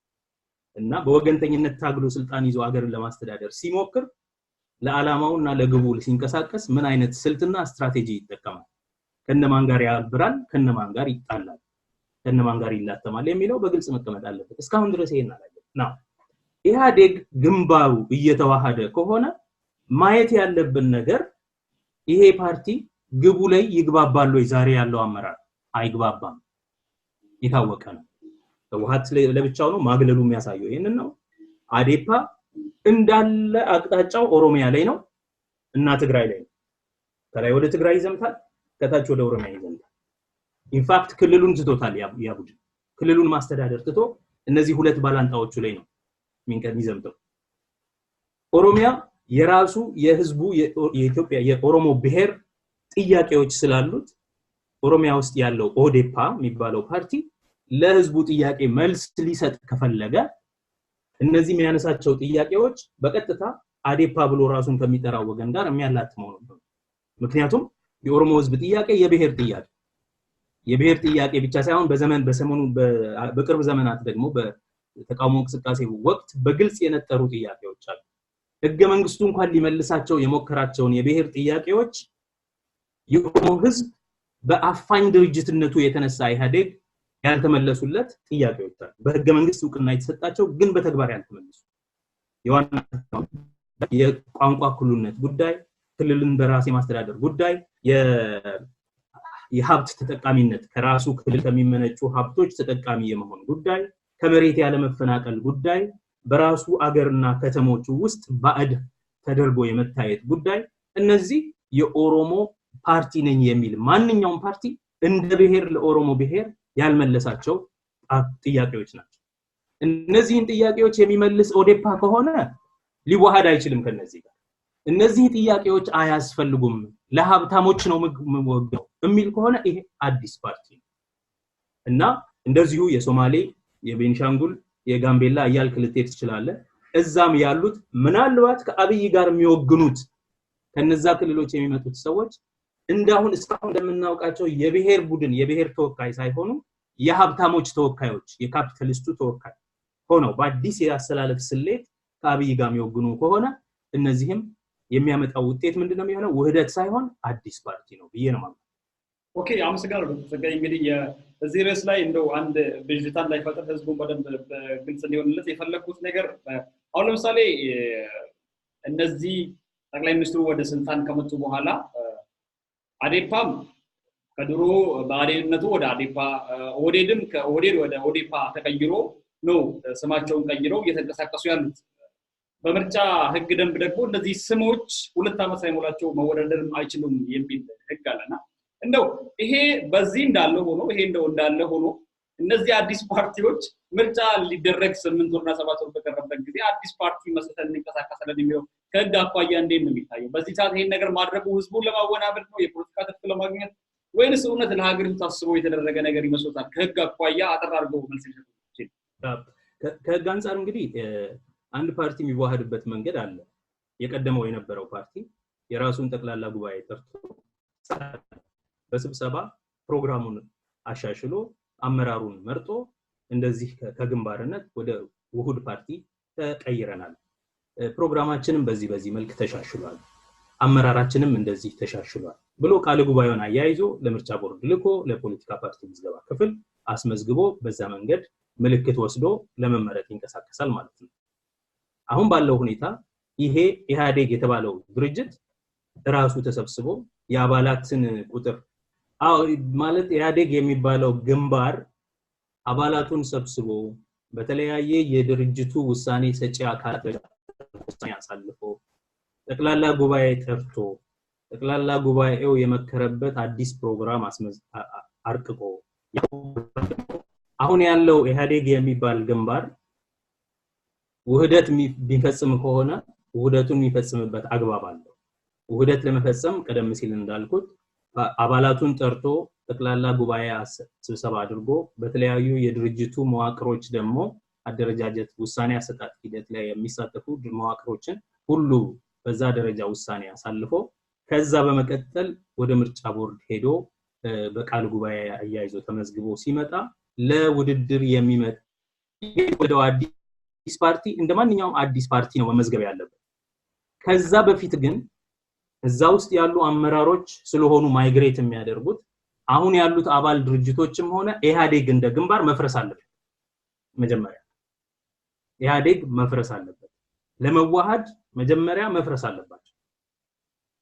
እና በወገንተኝነት ታግሎ ስልጣን ይዞ አገርን ለማስተዳደር ሲሞክር ለዓላማውና ለግቡ ሲንቀሳቀስ ምን አይነት ስልትና ስትራቴጂ ይጠቀማል ከነማን ጋር ያብራል ከነማን ጋር ይጣላል ከነማን ጋር ይላተማል የሚለው በግልጽ መቀመጥ አለበት። እስካሁን ድረስ ይሄን አላየንም ነው። ኢህአዴግ ግንባሩ እየተዋሃደ ከሆነ ማየት ያለብን ነገር ይሄ ፓርቲ ግቡ ላይ ይግባባል ወይ ዛሬ ያለው አመራር አይግባባም የታወቀ ነው። ተዋሃት ለብቻው ነው ማግለሉ የሚያሳየው ይሄንን ነው። አዴፓ እንዳለ አቅጣጫው ኦሮሚያ ላይ ነው እና ትግራይ ላይ ነው። ከላይ ወደ ትግራይ ይዘምታል ከታች ወደ ኦሮሚያ ይዘምታል። ኢንፋክት ክልሉን ትቶታል ያቡድ ክልሉን ማስተዳደር ትቶ እነዚህ ሁለት ባላንጣዎቹ ላይ ነው የሚዘምተው። ኦሮሚያ የራሱ የህዝቡ የኢትዮጵያ የኦሮሞ ብሔር ጥያቄዎች ስላሉት ኦሮሚያ ውስጥ ያለው ኦዴፓ የሚባለው ፓርቲ ለህዝቡ ጥያቄ መልስ ሊሰጥ ከፈለገ እነዚህ የሚያነሳቸው ጥያቄዎች በቀጥታ አዴፓ ብሎ ራሱን ከሚጠራው ወገን ጋር የሚያላትመው ነው። ምክንያቱም የኦሮሞ ህዝብ ጥያቄ የብሔር ጥያቄ ብቻ ሳይሆን በሰሞኑ በቅርብ ዘመናት ደግሞ በተቃውሞ እንቅስቃሴ ወቅት በግልጽ የነጠሩ ጥያቄዎች አሉ። ህገ መንግስቱ እንኳን ሊመልሳቸው የሞከራቸውን የብሔር ጥያቄዎች የኦሮሞ ህዝብ በአፋኝ ድርጅትነቱ የተነሳ ኢህአዴግ ያልተመለሱለት ጥያቄዎች አሉ። በህገ መንግስት ዕውቅና የተሰጣቸው ግን በተግባር ያልተመለሱ የዋና የቋንቋ እኩልነት ጉዳይ ክልልን በራስ የማስተዳደር ጉዳይ የሀብት ተጠቃሚነት ከራሱ ክልል ከሚመነጩ ሀብቶች ተጠቃሚ የመሆን ጉዳይ ከመሬት ያለ መፈናቀል ጉዳይ በራሱ አገርና ከተሞች ውስጥ ባዕድ ተደርጎ የመታየት ጉዳይ እነዚህ የኦሮሞ ፓርቲ ነኝ የሚል ማንኛውም ፓርቲ እንደ ብሔር ለኦሮሞ ብሔር ያልመለሳቸው ጥያቄዎች ናቸው። እነዚህን ጥያቄዎች የሚመልስ ኦዴፓ ከሆነ ሊዋሃድ አይችልም ከነዚህ ጋር እነዚህ ጥያቄዎች አያስፈልጉም ለሀብታሞች ነው የሚወገው የሚል ከሆነ ይሄ አዲስ ፓርቲ እና እንደዚሁ የሶማሌ የቤንሻንጉል የጋምቤላ ያልክ ልትሄድ ትችላለህ እዛም ያሉት ምናልባት ከአብይ ጋር የሚወግኑት ከነዛ ክልሎች የሚመጡት ሰዎች እንዳሁን እስካሁን እንደምናውቃቸው የብሔር ቡድን የብሔር ተወካይ ሳይሆኑ የሀብታሞች ተወካዮች የካፒታሊስቱ ተወካይ ሆነው በአዲስ የአሰላለፍ ስሌት ከአብይ ጋር የሚወግኑ ከሆነ እነዚህም የሚያመጣው ውጤት ምንድነው የሚሆነው ውህደት ሳይሆን አዲስ ፓርቲ ነው ብዬ ነው ማለት። ኦኬ አመሰግናለሁ ዶክተር እንግዲህ የዚህ ርዕስ ላይ እንደው አንድ ብዥታን ላይ ፈጠር ህዝቡን በደንብ ግልጽ ሊሆንለት የፈለኩት ነገር አሁን ለምሳሌ እነዚህ ጠቅላይ ሚኒስትሩ ወደ ስልጣን ከመጡ በኋላ አዴፓም ከድሮ በአዴነቱ ወደ አዴፓ ኦዴድም ከኦዴድ ወደ ኦዴፓ ተቀይሮ ነው ስማቸውን ቀይረው እየተንቀሳቀሱ ያሉት በምርጫ ህግ ደንብ ደግሞ እነዚህ ስሞች 2 ዓመት ሳይሞላቸው መወዳደርም አይችሉም የሚል ህግ አለና እንደው ይሄ በዚህ እንዳለ ሆኖ እነዚህ አዲስ ፓርቲዎች ምርጫ ሊደረግ 8 ወርና 7 ወር በቀረበበት ጊዜ አዲስ ፓርቲ መስርተን እንቀሳቀሳለን የሚለው ከህግ አኳያ እንዴት ነው የሚታየው በዚህ ሰዓት ይሄን ነገር ማድረጉ ህዝቡን ለማወናበድ ነው የፖለቲካ ትርፍ ለማግኘት ወይስ እውነት ለሀገሪቱ ታስቦ የተደረገ ነገር ይመስላል ከህግ አኳያ አጠራርጎ መልስ ይሰጣል ከህግ አንፃር እንግዲህ አንድ ፓርቲ የሚዋሃድበት መንገድ አለ የቀደመው የነበረው ፓርቲ የራሱን ጠቅላላ ጉባኤ ጠርቶ በስብሰባ ፕሮግራሙን አሻሽሎ አመራሩን መርጦ እንደዚህ ከግንባርነት ወደ ውሁድ ፓርቲ ተቀይረናል ፕሮግራማችንም በዚህ መልክ ተሻሽሏል አመራራችንም እንደዚህ ተሻሽሏል ብሎ ቃል ጉባኤውን አያይዞ ለምርጫ ቦርድ ልኮ ለፖለቲካ ፓርቲ ምዝገባ ክፍል አስመዝግቦ በዛ መንገድ ምልክት ወስዶ ለመመረጥ ይንቀሳቀሳል ማለት ነው አሁን ባለው ሁኔታ ይሄ ኢህአዴግ የተባለው ድርጅት ራሱ ተሰብስቦ የአባላትን ቁጥር ማለት ኢህአዴግ የሚባለው ግንባር አባላቱን ሰብስቦ በተለያየ የድርጅቱ ውሳኔ ሰጪ አካላት ያሳልፎ ጠቅላላ ጉባኤ ጠርቶ ጠቅላላ ጉባኤው የመከረበት አዲስ ፕሮግራም አርቅቆ አሁን ያለው ኢህአዴግ የሚባል ግንባር ውህደት ቢፈጽም ከሆነ ውህደቱን የሚፈጽምበት አግባብ አለው ውህደት ለመፈጸም ቀደም ሲል እንዳልኩት አባላቱን ጠርቶ ጠቅላላ ጉባኤ ስብሰባ አድርጎ በተለያዩ የድርጅቱ መዋቅሮች ደግሞ አደረጃጀት ውሳኔ አሰጣጥ ሂደት ላይ የሚሳተፉ መዋቅሮችን ሁሉ በዛ ደረጃ ውሳኔ አሳልፎ ከዛ በመቀጠል ወደ ምርጫ ቦርድ ሄዶ በቃል ጉባኤ አያይዞ ተመዝግቦ ሲመጣ ለውድድር የሚመጣ ወደ አዲስ ፓርቲ እንደማንኛውም አዲስ ፓርቲ ነው መመዝገብ ያለበት ከዛ በፊት ግን እዛ ውስጥ ያሉ አመራሮች ስለሆኑ ማይግሬት የሚያደርጉት አሁን ያሉት አባል ድርጅቶችም ሆነ ኢህአዴግ እንደ ግንባር መፍረስ አለበት መጀመሪያ ኢህአዴግ መፍረስ አለበት ለመዋሃድ መጀመሪያ መፍረስ አለባቸው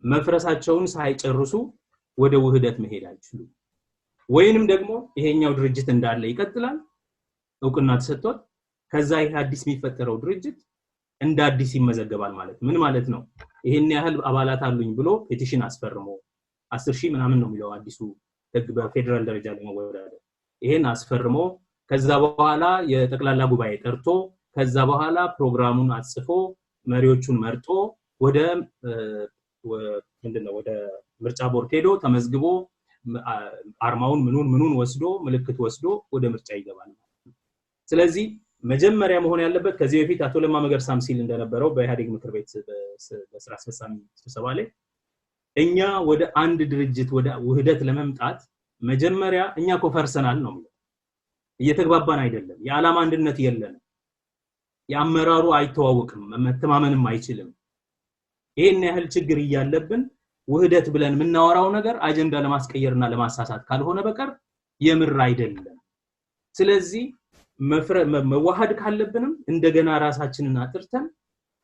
መፍረሳቸውን ሳይጨርሱ ወደ ውህደት መሄድ አይችሉም ወይንም ደግሞ ይሄኛው ድርጅት እንዳለ ይቀጥላል እውቅና ተሰጥቷል ከዛ ይሄ አዲስ የሚፈጠረው ድርጅት እንደ አዲስ ይመዘገባል ማለት ምን ማለት ነው ይሄን ያህል አባላት አሉኝ ብሎ ፔቲሽን አስፈርሞ 10,000 ምናምን ነው የሚለው አዲሱ ህግ በፌደራል ደረጃ ለመወዳደር ይሄን አስፈርሞ ከዛ በኋላ የጠቅላላ ጉባኤ ጠርቶ ከዛ በኋላ ፕሮግራሙን አጽፎ መሪዎቹን መርጦ ወደ ምንድነው ወደ ምርጫ ቦርድ ሄዶ ተመዝግቦ አርማውን ምኑን ወስዶ ምልክት ወስዶ ወደ ምርጫ ይገባል ስለዚህ መጀመሪያ መሆን ያለበት ከዚህ በፊት አቶ ለማ መገርሳም ሲል እንደነበረው በኢህአዴግ ምክር ቤት በስራ አስፈጻሚ ስብሰባ ላይ እኛ ወደ አንድ ድርጅት ወደ ውህደት ለመምጣት መጀመሪያ እኛ ኮፈርሰናል ነው እየተግባባን አይደለም የዓላማ አንድነት የለንም ያመራሩ አይተዋወቅም መተማመንም አይችልም ይሄን ያህል ችግር ይያለብን ውህደት ብለን ምናወራው ነገር አጀንዳ ለማስቀየርና ለማሳሳት ካልሆነ በቀር የምር አይደለም ስለዚህ መዋሃድ ካለብንም እንደገና ራሳችንን አጥርተን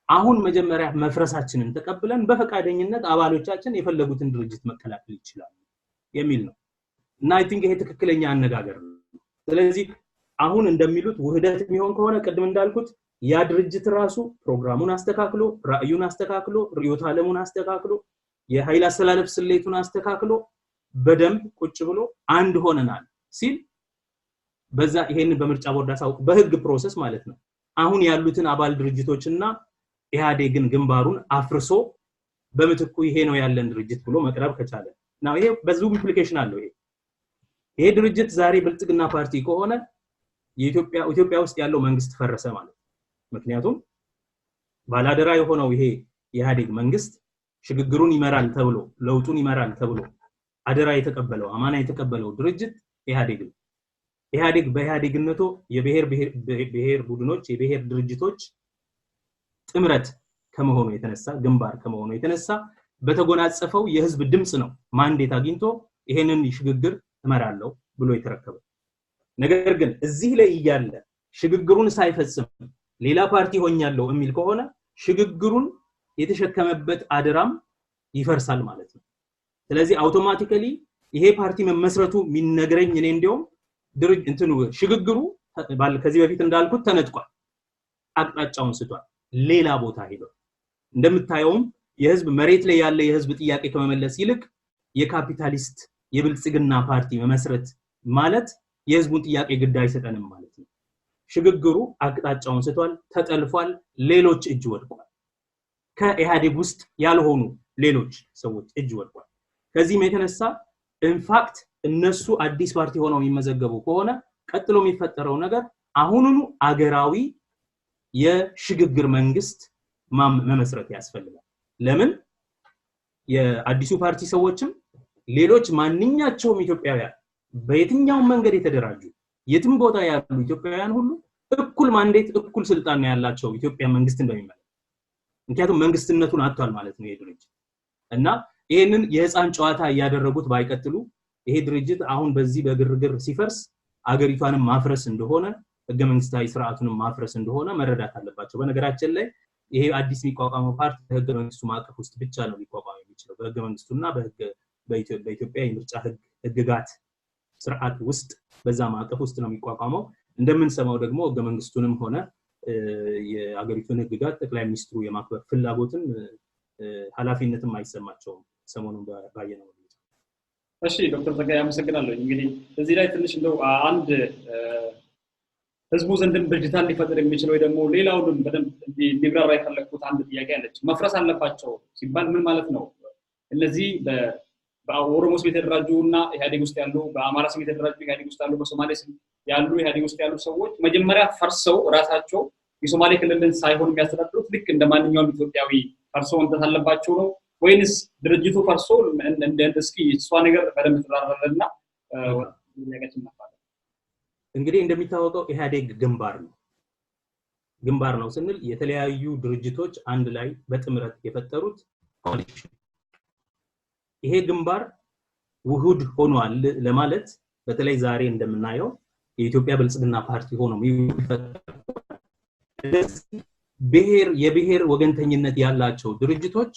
አሁን መጀመሪያ መፍረሳችንን ተቀብለን በፈቃደኝነት አባሎቻችን የፈለጉትን ድርጅት መከላከል ይችላሉ የሚል ነው እና አይ ቲንክ ይሄ ትክክለኛ አነጋገር ነው ስለዚህ አሁን እንደሚሉት ውህደት የሚሆን ከሆነ ቀድም እንዳልኩት ያ ድርጅት ራሱ ፕሮግራሙን አስተካክሎ ራእዩን አስተካክሎ ርዕዮት ዓለሙን አስተካክሎ የኃይል አሰላለፍ ስሌቱን አስተካክሎ በደንብ ቁጭ ብሎ አንድ ሆነናል ሲል በዛ ይሄን በምርጫ ቦርድ አሳውቅ በህግ ፕሮሰስ ማለት ነው አሁን ያሉትን አባል ድርጅቶችና ኢህአዴግን ግንባሩን አፍርሶ በመትኩ ይሄ ነው ያለን ድርጅት ብሎ መቅረብ ከቻለ ነው ይሄ በዙ ኢምፕሊኬሽን አለው ይሄ ድርጅት ዛሬ ብልፅግና ፓርቲ ከሆነ ኢትዮጵያ ውስጥ ያለው መንግስት ፈረሰ ማለት ምክንያቱም ባላደራ የሆነው ይሄ ኢህአዴግ መንግስት ሽግግሩን ይመራል ተብሎ ለውጡን ይመራል ተብሎ አደራ የተቀበለው አማና የተቀበለው ድርጅት ኢህአዴግ በኢህአዴግነቱ የብሔር ቡድኖች የብሔር ድርጅቶች ጥምረት ከመሆኑ የተነሳ ግንባር ከመሆኑ የተነሳ በተጎናጸፈው የህዝብ ድምጽ ነው ማንዴት አግኝቶ ይሄንን ሽግግር እመራለሁ ብሎ የተረከበው ነገር ግን እዚህ ላይ ይያለ ሽግግሩን ሳይፈጽም ሌላ ፓርቲ ሆኛለሁ የሚል ከሆነ ሽግግሩን የተሸከመበት አደራም ይፈርሳል ማለት ነው ስለዚህ አውቶማቲካሊ ይሄ ፓርቲ መመስረቱ የሚነግረኝ እኔ እንደውም እንትኑ ሽግግሩ ከዚህ በፊት እንዳልኩት ተነጥቋል አቅጣጫውን ስቷል ሌላ ቦታ ሄዷል እንደምታየውም የህዝብ መሬት ላይ ያለ የህዝብ ጥያቄ ከመመለስ ይልቅ የካፒታሊስት የብልጽግና ፓርቲ መመስረት ማለት የህዝቡን ጥያቄ ግድ አይሰጠንም ማለት ነው ሽግግሩ አቅጣጫውን ስቷል ተጠልፏል ሌሎች እጅ ወድቋል ከኢህአዴግ ውስጥ ያልሆኑ ሌሎች ሰዎች እጅ ወድቋል ከዚህም የተነሳ ኢንፋክት እነሱ አዲስ ፓርቲ ሆነው የሚመዘገቡ ከሆነ ቀጥሎ የሚፈጠረው ነገር አሁኑኑ አገራዊ የሽግግር መንግስት መመስረት ያስፈልጋል ለምን የአዲሱ ፓርቲ ሰዎችም ሌሎች ማንኛቸውም ኢትዮጵያውያን በየትኛው መንገድ የተደራጁ የትም ቦታ ያሉ ኢትዮጵያውያን ሁሉ እኩል ማንዴት እኩል ስልጣን ያላቸው ኢትዮጵያ መንግስትን በሚመለከት ምክንያቱም መንግስትነቱን አጥቷል ማለት ነው የድርጅት እና ይሄንን የህፃን ጨዋታ ያደረጉት ባይቀጥሉ ይሄ ድርጅት አሁን በዚህ በግርግር ሲፈርስ አገሪቷንም ማፍረስ እንደሆነ ህገ መንግስታዊ ስርዓቱንም ማፍረስ እንደሆነ መረዳት አለባቸው በነገራችን ላይ ይሄ አዲስ የሚቋቋመው ፓርቲ ህገ መንግስቱ ማዕቀፍ ውስጥ ብቻ ነው ሊቋቋም የሚችለው በህገ መንግስቱና በኢትዮጵያ የምርጫ ህግጋት ስርዓት ውስጥ በዛ ማዕቀፍ ውስጥ ነው የሚቋቋመው እንደምንሰማው ደግሞ ህገ መንግስቱንም ሆነ የአገሪቱን ህግጋት ጠቅላይ ሚኒስትሩ የማክበር ፍላጎትን ኃላፊነትም አይሰማቸውም ሰሞኑን ባየነው እሺ ዶክተር ጸጋዬ አመሰግናለሁ እንግዲህ እዚህ ላይ ትንሽ እንደው አንድ ህዝቡ ዘንድም ብልጭታን ሊፈጥር የሚችለው ወይ ደግሞ ሌላውንም በደንብ እንዲብራራ የፈለኩት አንድ ጥያቄ አለች መፍረስ አለባቸው ሲባል ምን ማለት ነው እነዚህ በኦሮሞ ስም የተደራጁና ኢህአዴግ ውስጥ ያሉ በአማራ ስም የተደራጁ ኢህአዴግ ውስጥ ያሉ በሶማሌ ስም ያሉ ኢህአዴግ ውስጥ ያሉ ሰዎች መጀመሪያ ፈርሰው ራሳቸው የሶማሌ ክልልን ሳይሆን የሚያስተዳድሩት ልክ እንደማንኛውም ኢትዮጵያዊ ፈርሰው እንትን አለባቸው ነው ወይንስ ድርጅቱ ፈርሶ እንደ እስኪ እሷ ነገር በደንብ ተራራለና ያገጭ ነበር እንግዲህ እንደሚታወቀው ኢህአዴግ ግንባር ነው ስንል የተለያዩ ድርጅቶች አንድ ላይ በጥምረት የፈጠሩት ኮሊሽን ይሄ ግንባር ውሁድ ሆኗል ለማለት በተለይ ዛሬ እንደምናየው የኢትዮጵያ ብልጽግና ፓርቲ ሆኖ የብሔር ወገንተኝነት ያላቸው ድርጅቶች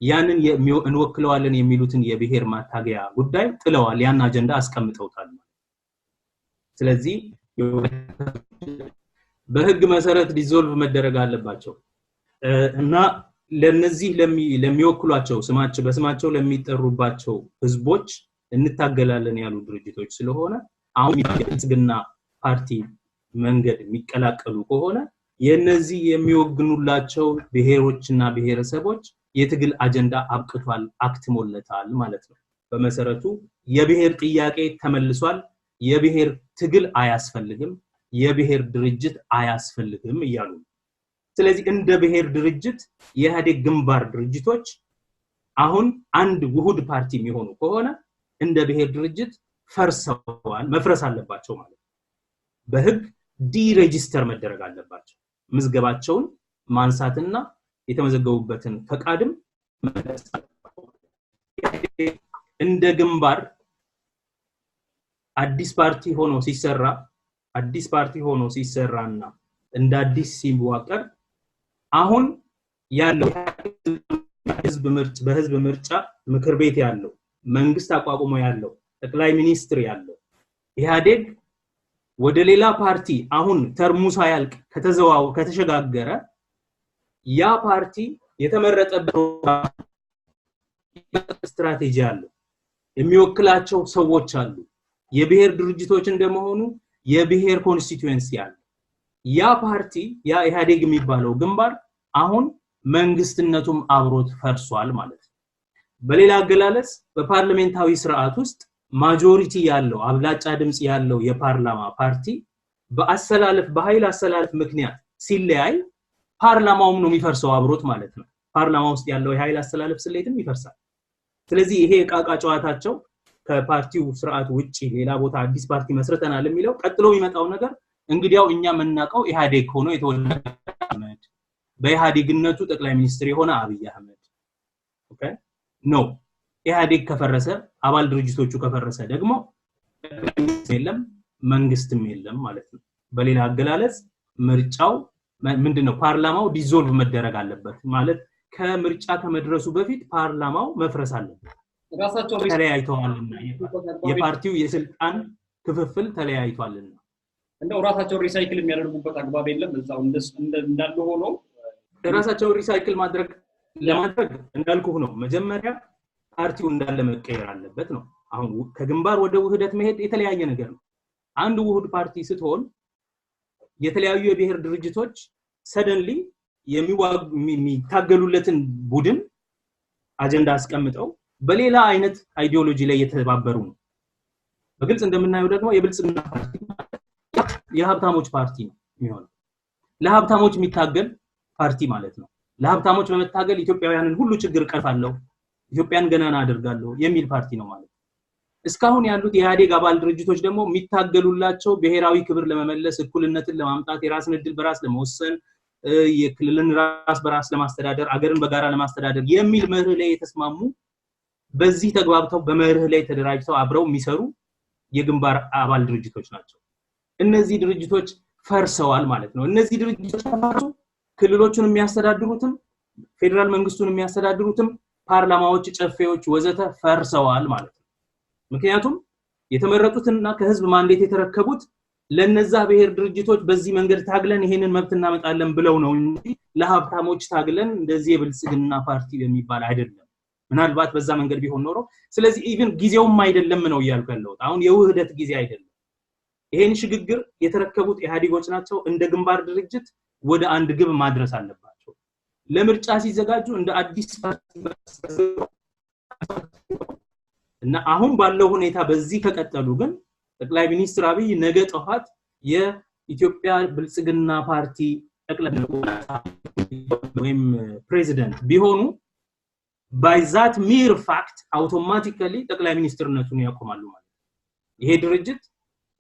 ያንን እንወክለዋለን የሚሉትን የብሔር ማታገያ ጉዳይ ጥለዋል ያን አጀንዳ አስቀምጠውታል ስለዚህ በህግ መሰረት ዲዞልቭ መደረግ አለባቸው እና ለነዚህ ለሚወክሏቸው በስማቸው ለሚጠሩባቸው ህዝቦች እንታገላለን ያሉ ድርጅቶች ስለሆነ አሁን የብልጽግና ፓርቲ መንገድ የሚቀላቀሉ ከሆነ የነዚህ የሚወግኑላቸው ብሔሮችና ብሔረሰቦች የትግል አጀንዳ አብቅቷል አክትሞለታል ማለት ነው በመሰረቱ የብሔር ጥያቄ ተመልሷል የብሔር ትግል አያስፈልግም የብሔር ድርጅት አያስፈልግም እያሉ ስለዚህ እንደ ብሔር ድርጅት የኢህአዴግ ግንባር ድርጅቶች አሁን አንድ ውሁድ ፓርቲ የሚሆኑ ከሆነ እንደ ብሔር ድርጅት ፈርሰዋል መፍረስ አለባቸው ማለት በህግ ዲሬጂስተር መደረግ አለባቸው ምዝገባቸውን ማንሳትና የተመዘገቡበትን ፈቃድም መለስ አለባቸው እንደ ግንባር አዲስ ፓርቲ ሆኖ ሲሰራና እንደ አዲስ ሲዋቀር አሁን ያለው በህዝብ ምርጫ ምክር ቤት ያለው መንግስት አቋቁሞ ያለው ጠቅላይ ሚኒስትር ያለው ኢህአዴግ ወደ ሌላ ፓርቲ አሁን ተርሙሳ ያልቅ ከተሸጋገረ ያ ፓርቲ የተመረጠበት ስትራቴጂ አለው የሚወክላቸው ሰዎች አሉ የብሔር ድርጅቶች እንደመሆኑ የብሔር ኮንስቲትዩዌንሲ አለ ያ ፓርቲ ያ ኢህአዴግ የሚባለው ግንባር አሁን መንግስትነቱም አብሮት ፈርሷል ማለት በሌላ አገላለጽ በፓርላሜንታዊ ስርዓት ውስጥ ማጆሪቲ ያለው አብላጫ ድምጽ ያለው የፓርላማ ፓርቲ በኃይል አሰላለፍ ምክንያት ሲለያይ ፓርላማውም ነው የሚፈርሰው አብሮት ማለት ነው ፓርላማ ውስጥ ያለው የኃይል አሰላለፍ ስሌትም ይፈርሳል ስለዚህ ይሄ ቃቃ ጨዋታቸው ከፓርቲው ስርዓት ውጪ ሌላ ቦታ አዲስ ፓርቲ መስርተናል የሚለው ቀጥሎ የሚመጣው ነገር እንግዲያው እኛ መናቀው ኢህአዴግ ሆኖ የተወለደ አህመድ በኢህአዴግነቱ ጠቅላይ ሚኒስትር የሆነ አብይ አህመድ ኦኬ ኖ ኢህአዴግ ከፈረሰ አባል ድርጅቶቹ ከፈረሰ ደግሞ የለም መንግስትም የለም ማለት ነው በሌላ አገላለጽ ምርጫው ምንድነው ፓርላማው ዲዞልቭ መደረግ አለበት ማለት ከምርጫ ከመድረሱ በፊት ፓርላማው መፍረስ አለበት ራሳቸው ተለያይተዋልና የፓርቲው የስልጣን ክፍፍል ተለያይቷልና እንደው ራሳቸው ሪሳይክል የሚያደርጉበት አግባብ የለም እዛው እንዳለ ሆኖ ራሳቸው ሪሳይክል ለማድረግ እንዳልኩህ ነው መጀመሪያ ፓርቲው እንዳለ መቀየር አለበት ነው አሁን ከግንባር ወደ ውህደት መሄድ የተለያየ ነገር ነው አንድ ውህድ ፓርቲ ስትሆን የተለያዩ የብሔር ድርጅቶች ሰደንሊ የሚታገሉለትን ቡድን አጀንዳ አስቀምጠው በሌላ አይነት አይዲዮሎጂ ላይ የተባበሩ ነው በግልጽ እንደምናየው ደግሞ የብልፅግና ፓርቲ የሀብታሞች ፓርቲ ነው የሚሆነው ለሀብታሞች የሚታገል ፓርቲ ማለት ነው ለሀብታሞች በመታገል ኢትዮጵያውያንን ሁሉ ችግር ቀርፋለሁ ኢትዮጵያን ገናና አደርጋለሁ የሚል ፓርቲ ነው ማለት እስካሁን ያሉት የኢህአዴግ አባል ድርጅቶች ደግሞ የሚታገሉላቸው ብሔራዊ ክብር ለመመለስ እኩልነትን ለማምጣት የራስን ዕድል በራስ ለመወሰን የክልልን ራስ በራስ ለማስተዳደር አገርን በጋራ ለማስተዳደር የሚል መርህ ላይ የተስማሙ በዚህ ተግባብተው በመርህ ላይ ተደራጅተው አብረው የሚሰሩ የግንባር አባል ድርጅቶች ናቸው እነዚህ ድርጅቶች ፈርሰዋል ማለት ነው እነዚህ ድርጅቶች ተፈርሰው ክልሎቹን የሚያስተዳድሩትም ፌደራል መንግስቱን የሚያስተዳድሩትም ፓርላማዎች ጨፌዎች ወዘተ ፈርሰዋል ማለት ነው ምክንያቱም የተመረጡትና ከህዝብ ማንዴት የተረከቡት ለነዛ ብሔር ድርጅቶች በዚህ መንገድ ታግለን ይሄንን መብት እናመጣለን ብለው ነው እንጂ ለሀብታሞች ታግለን እንደዚህ የብልጽግና ፓርቲ የሚባል አይደለም ምናልባት በዛ መንገድ ቢሆን ኖሮ ስለዚህ ኢቭን ጊዜውም አይደለም ነው ያልከለው አሁን የውህደት ጊዜ አይደለም ይሄን ሽግግር የተረከቡት ኢህአዴጎች ናቸው እንደ ግንባር ድርጅት ወደ አንድ ግብ ማድረስ አለባቸው ለምርጫ ሲዘጋጁ እንደ አዲስ እና አሁን ባለው ሁኔታ በዚህ ከቀጠሉ ግን ጠቅላይ ሚኒስትር አብይ ነገ ጠዋት የኢትዮጵያ ብልጽግና ፓርቲ ጠቅላይ ወይም ፕሬዚደንት ቢሆኑ by that mere fact automatically ጠቅላይ ሚኒስትርነቱን ያቆማሉ ማለት ይሄ ድርጅት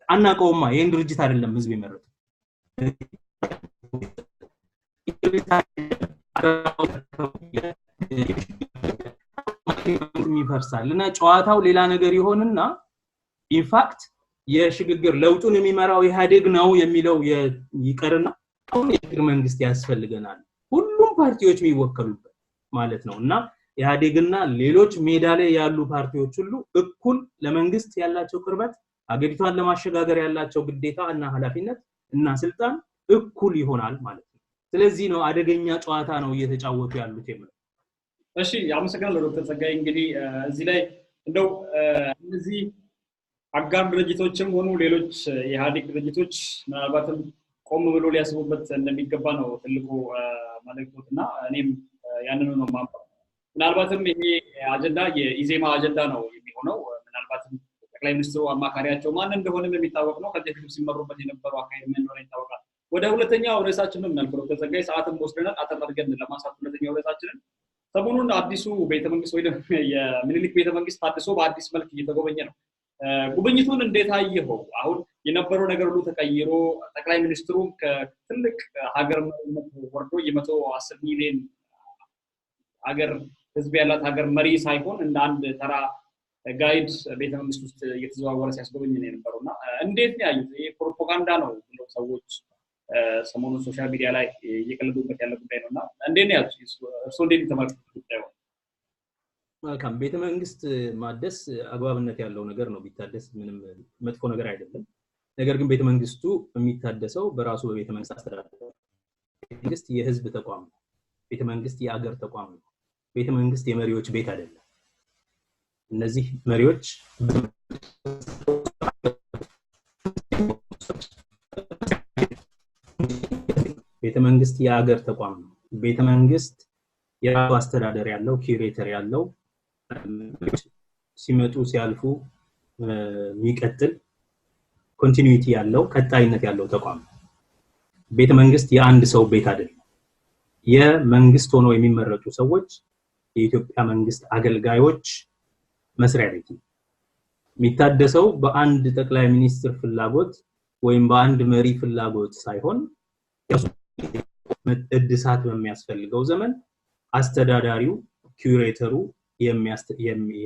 አናቀውማ ይሄን ድርጅት አይደለም ህዝብ ይመረጥ የሚፈርሳልና ጨዋታው ሌላ ነገር ይሆንና ኢንፋክት የሽግግር ለውጡን የሚመራው ኢህአዴግ ነው የሚለው ይቀርና አሁን የሽግግር መንግስት ያስፈልገናል ሁሉም ፓርቲዎች የሚወከሉበት ማለት ነውና ኢህአዴግና ሌሎች ሜዳ ላይ ያሉ ፓርቲዎች ሁሉ እኩል ለመንግስት ያላቸው ቅርበት አገሪቷን ለማሸጋገር ያላቸው ግዴታና ኃላፊነት እና ስልጣን እኩል ይሆናል ማለት ነው ስለዚህ ነው አደገኛ ጨዋታ ነው እየተጫወቱ ያሉት የሚለው እሺ አመሰግናለሁ ዶክተር ጸጋይ እንግዲህ እዚህ ላይ እንደው እነዚህ አጋር ድርጅቶችም ሆኑ ሌሎች የኢህአዴግ ድርጅቶች ምናልባትም ቆም ብሎ ሊያስቡበት እንደሚገባ ነው ትልቁ መልእክቱና እኔም ያንኑ ነው ማምጣው ምናልባትም ይሄ አጀንዳ የኢዜማ አጀንዳ ነው የሚሆነው ምናልባትም ጠቅላይ ሚኒስትሩ አማካሪያቸው ማን እንደሆነም የሚታወቅ ነው ከዚህ በፊት ሲመሩበት የነበረው አካሄድ ምን እንደሆነ ይታወቃል ወደ ሁለተኛው ርዕሳችን ምን እናልፈው ዶክተር ጸጋይ ሰዓትን ወስደናል አጠራርገን ለማሳት ሁለተኛው ርዕሳችንን ሰሞኑን አዲሱ ቤተመንግስት ወይ የሚኒሊክ ቤተመንግስት ታድሶ በአዲስ መልክ እየተጎበኘ ነው ጉብኝቱን እንዴት አየኸው አሁን የነበረው ነገር ሁሉ ተቀይሮ ጠቅላይ ሚኒስትሩ ከትልቅ ሀገር መሪነት ወርዶ የ110 ሚሊዮን ሀገር ህዝብ ያላት ሀገር መሪ ሳይሆን እንደ አንድ ተራ ጋይድ ቤተመንግስት ውስጥ እየተዘዋወረ ሲያስጎበኝ ነው የነበረውና እንዴት ነው ያዩት ይሄ ፕሮፓጋንዳ ነው ብለው ሰዎች ሰሞኑን ሶሻል ሚዲያ ላይ እየቀለዱበት ያለ ጉዳይ ነውና እንዴት ነው ያዩት እርሶ እንዴት ተመለከቱት ጉዳዩ መልካም ቤተመንግስት ማደስ አግባብነት ያለው ነገር ነው ቢታደስ ምንም መጥፎ ነገር አይደለም ነገር ግን ቤተመንግስቱ የሚታደሰው በራሱ በቤተመንግስት አስተዳደር ቤተመንግስት የህዝብ ተቋም ነው ቤተመንግስት የአገር ተቋም ነው ቤተመንግስት የመሪዎች ቤት አይደለም እነዚህ መሪዎች ቤተመንግስት የአገር ተቋም ነው ቤተመንግስት የራሱ አስተዳደር ያለው ኪዩሬተር ያለው ሲመጡ ሲያልፉ የሚቀጥል ኮንቲኒዩቲ ያለው ቀጣይነት ያለው ተቋም ነው ቤተመንግስት የአንድ ሰው ቤት አይደለም የመንግስት ሆነው የሚመረጡ ሰዎች የኢትዮጵያ መንግስት አገልጋዮች መስሪያ ቤት የሚታደሰው በአንድ ጠቅላይ ሚኒስትር ፍላጎት ወይም በአንድ መሪ ፍላጎት ሳይሆን እድሳት በሚያስፈልገው ዘመን አስተዳዳሪው ኪዩሬተሩ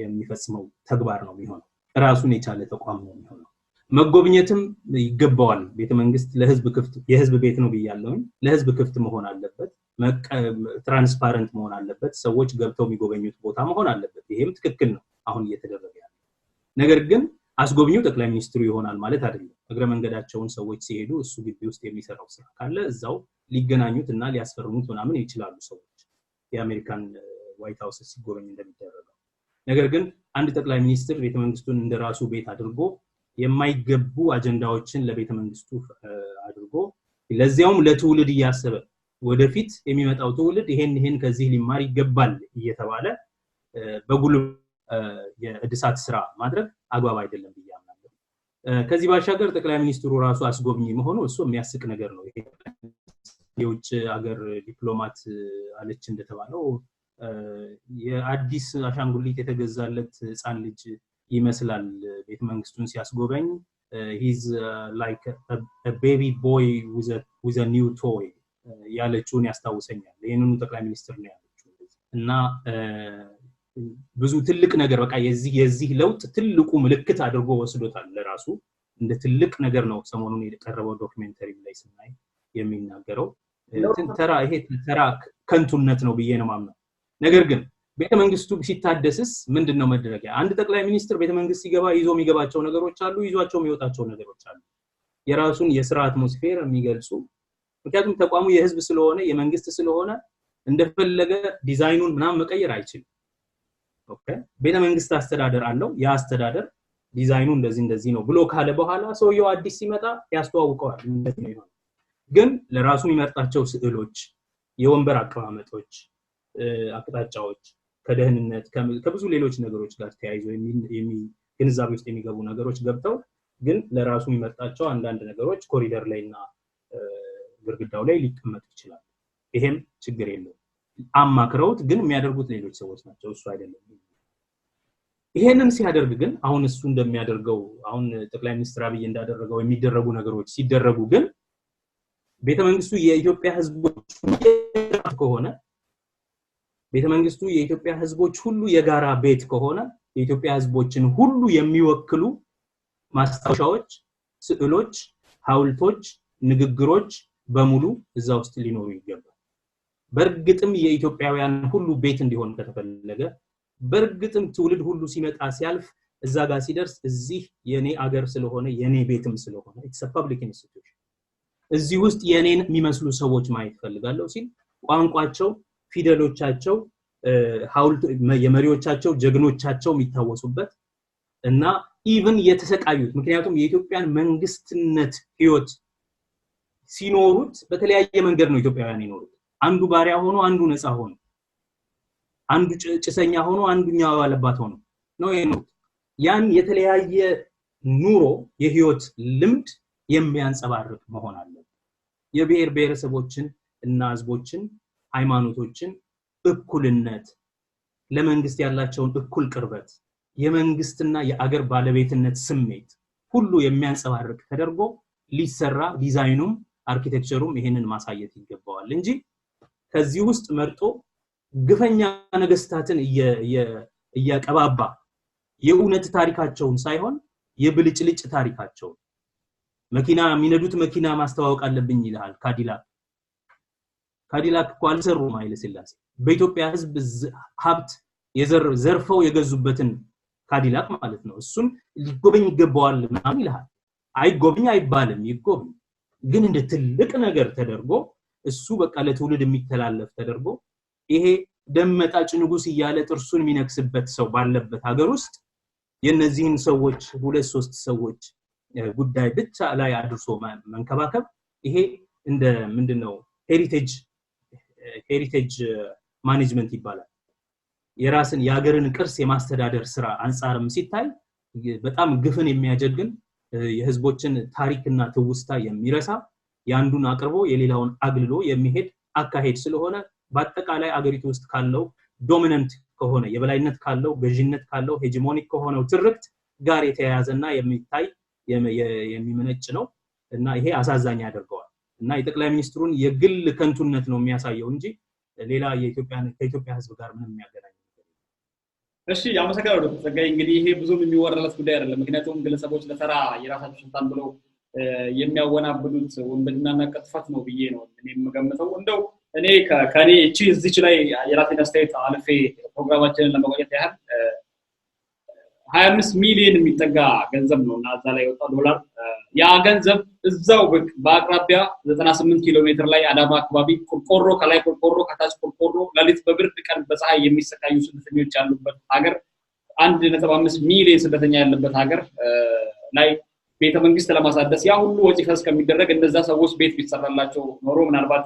የሚፈጽመው ተግባር ነው የሚሆነው ራሱን የቻለ ተቋም ነው የሚሆነው መጎብኘትም ይገባዋል ቤተመንግስት ለህዝብ ክፍት የህዝብ ቤት ነው ብያለሁ ለህዝብ ክፍት መሆን አለበት ትራንስፓረንት መሆን አለበት ሰዎች ገብተው የሚጎበኙት ቦታ መሆን አለበት ይሄም ትክክል ነው አሁን እየተደረገ ያለው ነገር ግን አስጎብኚው ጠቅላይ ሚኒስትሩ ይሆናል ማለት አይደለም እግረ መንገዳቸውን ሰዎች ሲሄዱ እሱ ግቢ ውስጥ የሚሰራው ስራ ካለ እዛው ሊገናኙትና ሊያስፈርሙት ምናምን ይችላሉ ሰዎች የአሜሪካን ዋይት ሃውስ ሲጎበኝ እንደሚደረገው ነገር ግን አንድ ጠቅላይ ሚኒስትር ቤተመንግስቱን እንደራሱ ቤት አድርጎ የማይገቡ አጀንዳዎችን ለቤተመንግስቱ አድርጎ ለዚያውም ለትውልድ ያሰበ ወደፊት የሚመጣው ትውልድ ይሄን ከዚህ ሊማር ይገባል እየተባለ በጉል የእድሳት ስራ ማድረግ አግባብ አይደለም ብያምናለሁ ከዚህ ባሻገር ጠቅላይ ሚኒስትሩ ራሱ አስጎብኚ መሆኑ እሱ የሚያስቅ ነገር ነው ይሄ የውጭ ሀገር ዲፕሎማት አለች እንደተባለው የአዲስ አሻንጉሊት የተገዛለት ህፃን ልጅ ይመስላል ቤተመንግስቱን ሲያስጎበኝ he's like a baby boy with a new toy ያለችውን ያስታውሰኛል ይሄንኑ ጠቅላይ ሚኒስትር ነው ያለችው እና ብዙ ትልቅ ነገር በቃ የዚህ ለውጥ ትልቁ ምልክት አድርጎ ወስዶታል ለራሱ እንደ ትልቅ ነገር ነው ሰሞኑን የቀረበው ዶክመንተሪ ላይ ስናይ የሚናገረው ተራ ከንቱነት ነው ብዬ ነው ማምነው ነገር ግን ቤተመንግስቱ ሲታደስስ ምንድነው መደረጊያ አንድ ጠቅላይ ሚኒስትር ቤተመንግስት ሲገባ ይዞ የሚገባቸው ነገሮች አሉ ይዟቸው የሚወጣቸው ነገሮች አሉ የራሱን የሥራ አትሞስፌር የሚገልጹ ምክንያቱም ተቋሙ የህዝብ ስለሆነ የመንግስት ስለሆነ እንደፈለገ ዲዛይኑን ምናምን መቀየር አይችልም ኦኬ ቤተመንግስት አስተዳደር አለው ያ አስተዳደር ዲዛይኑ እንደዚህ ነው ብሎ ካለ በኋላ ሰውየው አዲስ ሲመጣ ያስተዋውቀዋል እንደዚህ ነው ይሆናል ግን ለራሱ የሚመርጣቸው ስዕሎች የወንበር አቀማመጦች አቅጣጫዎች ከደህንነት ከብዙ ሌሎች ነገሮች ጋር ተያይዞ ግንዛቤ ውስጥ የሚገቡ ነገሮች ገብተው ግን ለራሱ የሚመርጣቸው አንዳንድ ነገሮች ኮሪደር ላይና ግርግዳው ላይ ሊቀመጡ ይችላል ይሄም ችግር የለውም አማክረውት ግን የሚያደርጉት ሌሎች ሰዎች ናቸው እሱ አይደለም ይሄንን ሲያደርግ ግን አሁን እሱ እንደሚያደርገው አሁን ጠቅላይ ሚኒስትር አብይ እንዳደረገው የሚደረጉ ነገሮች ሲደረጉ ግን ቤተመንግስቱ የኢትዮጵያ ህዝቦች ከሆነ ቤተመንግስቱ የኢትዮጵያ ህዝቦች ሁሉ የጋራ ቤት ከሆነ የኢትዮጵያ ህዝቦችን ሁሉ የሚወክሉ ማስታወሻዎች ስዕሎች ሐውልቶች ንግግሮች በሙሉ እዛ ውስጥ ሊኖሩ ይገባል በርግጥም የኢትዮጵያውያን ሁሉ ቤት እንዲሆን ከተፈለገ በርግጥም ትውልድ ሁሉ ሲመጣ ሲያልፍ እዛ ጋር ሲደርስ እዚህ የኔ አገር ስለሆነ የኔ ቤትም ስለሆነ it's a public institution እዚህ ውስጥ የኔን የሚመስሉ ሰዎች ማየት ፈልጋለሁ ሲል ቋንቋቸው ፊደሎቻቸው ሐውልት የመሪዎቻቸው ጀግኖቻቸው የሚታወሱበት እና ኢቭን የተሰቃዩት ምክንያቱም የኢትዮጵያን መንግስትነት ህይወት ሲኖሩት በተለያየ መንገድ ነው ኢትዮጵያውያን ይኖሩት አንዱ ባሪያ ሆኖ አንዱ ነፃ ሆኖ አንዱ ጭሰኛ ሆኖ አንዱኛው ባለባት ሆኖ ነው የኖሩት ያን የተለያየ ኑሮ የህይወት ልምድ የሚያንጸባርቅ መሆን አለበት የብሔር ብሔረሰቦችን እና ህዝቦችን ሃይማኖቶችን እኩልነት ለመንግስት ያላቸውን እኩል ቅርበት የመንግስትና የአገር ባለቤትነት ስሜት ሁሉ የሚያንጸባርቅ ተደርጎ ሊሰራ ዲዛይኑም አርኪቴክቸሩም ይሄንን ማሳየት ይገባዋል እንጂ ከዚህ ውስጥ መርጦ ግፈኛ ነገስታትን እያቀባባ የኡነት ታሪካቸውን ሳይሆን የብልጭልጭ ታሪካቸው መኪና የሚነዱት መኪና ማስተዋወቅ አለብኝ ይላል ካዲላክ ኳልሰሩ ማይለ ሲላስ በኢትዮጵያ ህዝብ ሀብት ዘርፈው የገዙበትን ካዲላክ ማለት ነው እሱን ሊጎበኝ ይገባዋል ማለት ይላል አይጎበኝ አይባልም ይጎበኝ ግን እንደ ትልቅ ነገር ተደርጎ እሱ በቃ ለትውልድ የሚተላለፍ ተደርጎ ይሄ ደመጣጭ ንጉስ ይያለ ጥርሱን የሚነክስበት ሰው ባለበት ሀገር ውስጥ የነዚህን ሰዎች ሁለት ሶስት ሰዎች ጉዳይ ብቻ ላይ አድርሶ መንከባከብ ይሄ እንደ ምንድነው ሄሪቴጅ ማኔጅመንት ይባላል የራስን ያገርን ቅርስ የማስተዳደር ስራ አንፃርም ሲታይ በጣም ግፍን የሚያጀግን የህዝቦችን ታሪክና ትውስታ የሚረሳ ያንዱን አቅርቦ የሌላውን አግልሎ የሚሄድ አካሄድ ስለሆነ በአጠቃላይ አገሪቱ ውስጥ ካለው ዶሚናንት ከሆነ የበላይነት ካለው ገዢነት ካለው ሄጂሞኒክ ከሆነው ትርክት ጋር የተያያዘና የሚታይ የሚመነጭ ነው እና ይሄ አሳዛኝ ያደርገዋል እና የጠቅላይ ሚኒስትሩን የግል ከንቱነት ነው የሚያሳየው እንጂ ሌላ ከኢትዮጵያ ህዝብ ጋር ምንም የሚያገናኝ እሺ ያመሰግናለሁ ዶክተር ጸጋይ እንግዲህ ይሄ ብዙም የሚወራለት ጉዳይ አይደለም ምክንያቱም ግለሰቦች ለተራ የራሳቸው ስልጣን ብለው የሚያወናብዱት ወንበድናና ቅጥፈት ነው ብዬ ነው እኔ የምገምተው እንደው እኔ ከኔ እቺ እዚች ላይ የራሴን አስተያየት አልፌ ፕሮግራማችንን ለመቆየት ያህል 25 ሚሊዮን የሚጠጋ ገንዘብ ነውና እዛ ላይ ወጣ ዶላር ያ ገንዘብ እዛው በአቅራቢያ 98 ኪሎ ሜትር ላይ አዳማ አካባቢ ቆርቆሮ ከላይ ቆርቆሮ ከታች ቆርቆሮ ለሊት በብርድ ቀን በፀሐይ የሚሰቃዩ ስደተኞች ያሉበት ሀገር 1.5 ሚሊዮን ስደተኛ ያለበት ሀገር ላይ ቤተ መንግስት ለማሳደስ ያ ሁሉ ወጪ ፈስ ከሚደረግ እንደዛ ሰዎች ቤት ቢሰራላቸው ኖሮ ምናልባት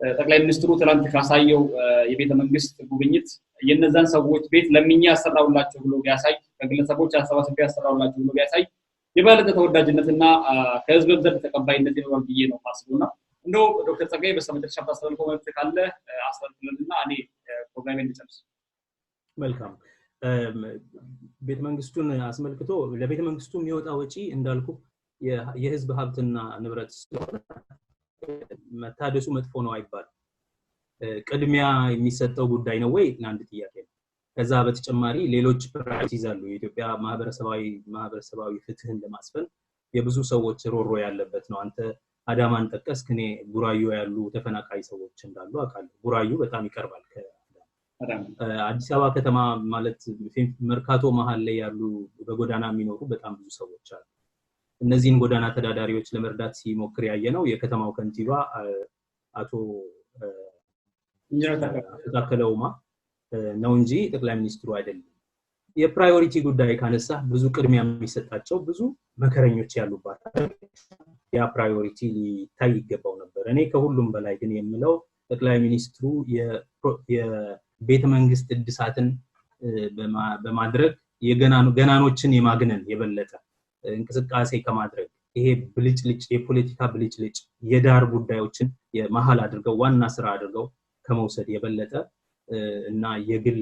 ጠቅላይ ሚኒስትሩ ትላንት ካሳየው የቤተ መንግስት ጉብኝት የነዛን ሰዎች ቤት ለምኛ ያሰራውላቸው ብሎ ቢያሳይ ከግለሰቦች አሰባሰብ ያሰራውላቸው ብሎ ቢያሳይ የባለተ ተወዳጅነትና ከህዝብ ዘንድ ተቀባይነት ይኖራል ብዬ ነው ማስበውና እንደው ዶክተር ጸጋይ በሰመደሻ ታስተላልፈው ማለት ካለ አስተላልፈልና እኔ ፕሮግራሜን ልጨርስ መልካም ቤተ መንግስቱን አስመልክቶ ለቤተ መንግስቱ የሚወጣ ወጪ እንዳልኩ የህዝብ ሀብትና ንብረት ስለሆነ መታደሱ መጥፎ ነው አይባል ቅድሚያ የሚሰጠው ጉዳይ ነው ወይ አንድ ጥያቄ ነው ከዛ በተጨማሪ ሌሎች ፕራዮሪቲ ይዛሉ የኢትዮጵያ ማህበረሰባዊ ፍትህን ለማስፈን የብዙ ሰዎች ሮሮ ያለበት ነው አንተ አዳማን ተቀስክ እኔ ጉራዩ ያሉ ተፈናቃይ ሰዎች እንዳሉ አቃለሁ ጉራዩ በጣም ይቀርባል አዲስ አበባ ከተማ ማለት መርካቶ መሃል ላይ ያሉ በጎዳና የሚኖሩ በጣም ብዙ ሰዎች አሉ እነዚህን ጎዳና ተዳዳሪዎች ለመርዳት ሲሞክር ያየነው የከተማው ከንቲባ አቶ ታከለውማ ነው እንጂ ጠቅላይ ሚኒስትሩ አይደለም የፕራዮሪቲ ጉዳይ ካነሳ ብዙ ቅድሚያ የሚሰጣቸው ብዙ መከረኞች ያሉባት ያ ፕራዮሪቲ ሊታይ ይገባው ነበር እኔ ከሁሉም በላይ ግን የምለው ጠቅላይ ሚኒስትሩ የቤተ መንግስት እድሳትን በማድረግ የገናኖችን የማግነን የበለጠ እንቅስቃሴ ከማድረግ ይሄ ብልጭልጭ የፖለቲካ ብልጭልጭ የዳር ጉዳዮችን የመሃል አድርገው ዋና ስራ አድርገው ከመውሰድ የበለጠ እና የግል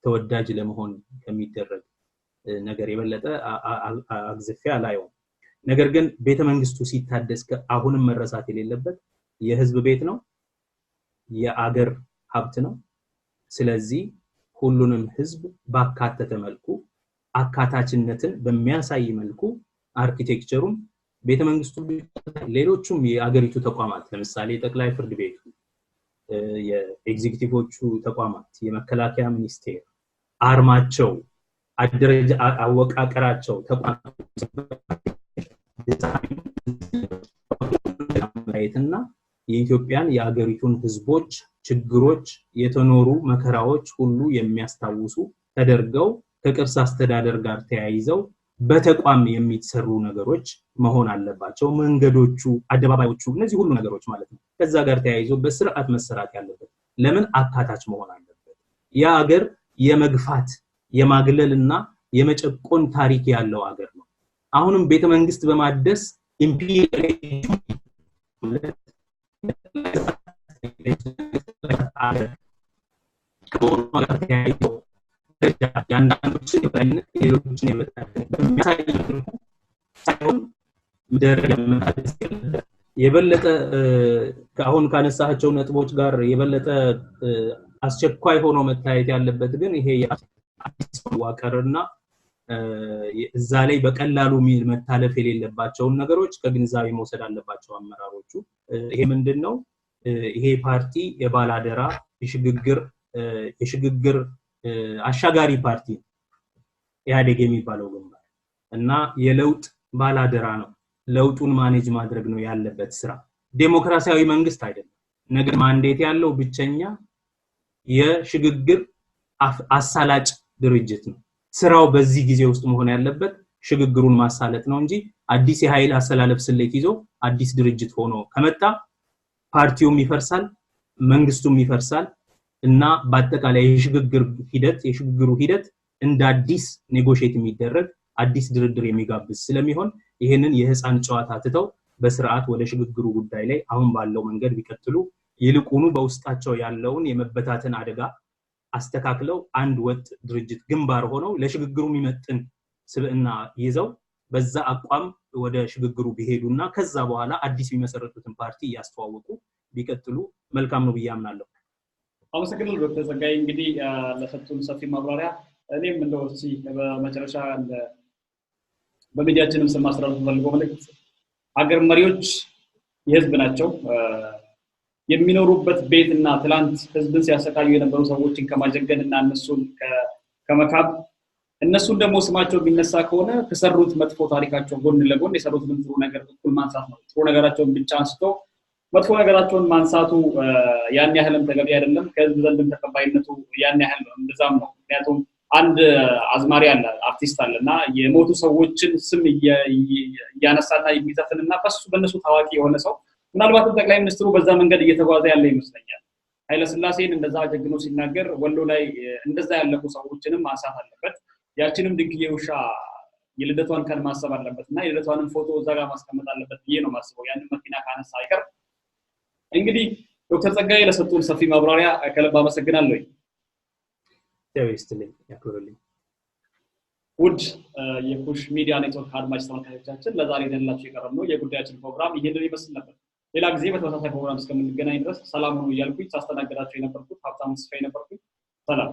ተወዳጅ ለመሆን ከሚደረግ ነገር የበለጠ አግዝፊያ ላይው ነገር ግን ቤተ መንግስቱ ሲታደስ አሁንም መረሳት የሌለበት የህዝብ ቤት ነው የአገር ሀብት ነው ስለዚህ ሁሉንም ህዝብ ባካተተ መልኩ አካታችነትን በሚያሳይ መልኩ አርኪቴክቸሩም ቤተ መንግስቱ ሌሎችም የአገሪቱ ተቋማት ለምሳሌ ጠቅላይ ፍርድ ቤቱ የኤግዚኪዩቲቮቹ ተቋማት የመከላከያ ሚኒስቴር አርማቸው አደረጃ አወቃቀራቸው ተቋማት ዲዛይንና የኢትዮጵያን የአገሪቱን ህዝቦች ችግሮች የተኖሩ መከራዎች ሁሉ የሚያስታውሱ ተደርገው ከቅርስ አስተዳደር ጋር ተያይዘው በተቋም የሚሰሩ ነገሮች መሆን አለባቸው መንገዶቹ አደባባዮቹ እነዚህ ሁሉ ነገሮች ማለት ነው ከዛ ጋር ተያይዞ በስርዓት መሰራት ያለበት ለምን አካታች መሆን አለበት ያ ሀገር የመግፋት የማግለልና የመጨቆን ታሪክ ያለው ሀገር ነው አሁንም ቤተ መንግስት በማደስ ኢምፒሪያሊዝም ያንዳንዶችን የባይነት ሌሎችን የመጣው ሳይሆን የበለጠ አሁን ካነሳቸው ነጥቦች ጋር የበለጠ አስቸኳይ ሆኖ መታየት ያለበት ግን ይሄ ዋቀርና እዛ ላይ በቀላሉ መታለፍ የሌለባቸው ነገሮች ከግንዛቤ መውሰድ አለባቸው አመራሮቹ ይሄ ምንድነው ይሄ ፓርቲ የባላደራ የሽግግር አሻጋሪ ፓርቲ ኢህአዴግ የሚባለው ግንባር እና የለውጥ ባላደራ ነው ለውጡን ማኔጅ ማድረግ ነው ያለበት ስራ ዴሞክራሲያዊ መንግስት አይደለም ነገር ማንዴት ያለው ብቸኛ የሽግግር አሳላጭ ድርጅት ነው ስራው በዚህ ጊዜ ውስጥ መሆን ያለበት ሽግግሩን ማሳለጥ ነው እንጂ አዲስ የኃይል አሰላለፍ ስሌት ይዞ አዲስ ድርጅት ሆኖ ከመጣ ፓርቲውም ይፈርሳል መንግስቱም ይፈርሳል እና በአጠቃላይ የሽግግሩ ሂደት እንደ አዲስ ኔጎሺዬት የሚደረግ አዲስ ድርድር የሚጋብዝ ስለሚሆን ይሄንን የህፃን ጨዋታ ትተው በስርዓት ወደ ሽግግሩ ጉዳይ ላይ አሁን ባለው መንገድ ቢቀጥሉ ይልቁኑ በውስጣቸው ያለውን የመበታተን አደጋ አስተካክለው አንድ ወጥ ድርጅት ግንባር ሆነው ለሽግግሩ የሚመጥን ስብዕና ይዘው በዛ አቋም ወደ ሽግግሩ ቢሄዱና ከዛ በኋላ አዲስ የሚመሰረቱትን ፓርቲ ያስተዋወቁ ቢቀጥሉ መልካም ነው ብዬ አምናለሁ አመሰግናለሁ ዶክተር ጸጋይ እንግዲህ ለሰጡን ሰፊ ማብራሪያ እኔም እንደው እሺ በመጨረሻ በሚዲያችንም ስም ማስተላለፍ ፈልገው መልእክት ሀገር መሪዎች የህዝብ ናቸው የሚኖሩበት ቤትና ትላንት ህዝብን ሲያሰቃዩ የነበሩ ሰዎችን ከማጀገንና እነሱን ከመካብ እነሱን ደግሞ ስማቸው ቢነሳ ከሆነ ከሰሩት መጥፎ ታሪካቸው ጎን ለጎን የሰሩትን ጥሩ ነገር እኩል ማንሳት ነው ጥሩ ነገራቸውን ብቻ አንስቶ መጥፎ ነገራቸውን ማንሳቱ ያን ያህልም ተገቢ አይደለም ከህዝብ ዘንድም ተቀባይነቱ ያን ያህል ነው እንደዛም ነው ምክንያቱም አንድ አዝማሪ አለ አርቲስት አለና የሞቱ ሰዎችን ስም ያነሳና የሚዘፍንና በእነሱ ታዋቂ የሆነ ሰው ምናልባት ጠቅላይ ሚኒስትሩ በዛ መንገድ እየተጓዘ ያለ ይመስለኛል ኃይለ ሥላሴን እንደዛ ጀግኖ ሲናገር ወሎ ላይ እንደዛ ያለቁ ሰዎችንም ማንሳት አለበት ያቺንም ድንግዬ ውሻ የልደቷን ቀን ማሰብ አለበትና የልደቷንም ፎቶ እዛ ጋር ማስቀመጥ አለበት ብዬ ነው ማስበው ያንን መኪና ካነሳ አይቀር እንግዲህ ዶክተር ጸጋዬ ለሰጡን ሰፊ ማብራሪያ ከልብ አመሰግናለሁ ተወስተልኝ ያክብሩልኝ ውድ የኩሽ ሚዲያ ኔትወርክ አድማጭ ተመልካቾቻችን ለዛሬ ደላችሁ የቀረብነው የጉዳያችን ፕሮግራም ይሄንን ይመስል ነበር ሌላ ጊዜ በተመሳሳይ ፕሮግራም እስከምንገናኝ ድረስ ሰላም ሁኑ እያልኩኝ ሳስተናግዳችሁ የነበርኩት ሀብታሙ ተስፋዬ ነበርኩኝ ሰላም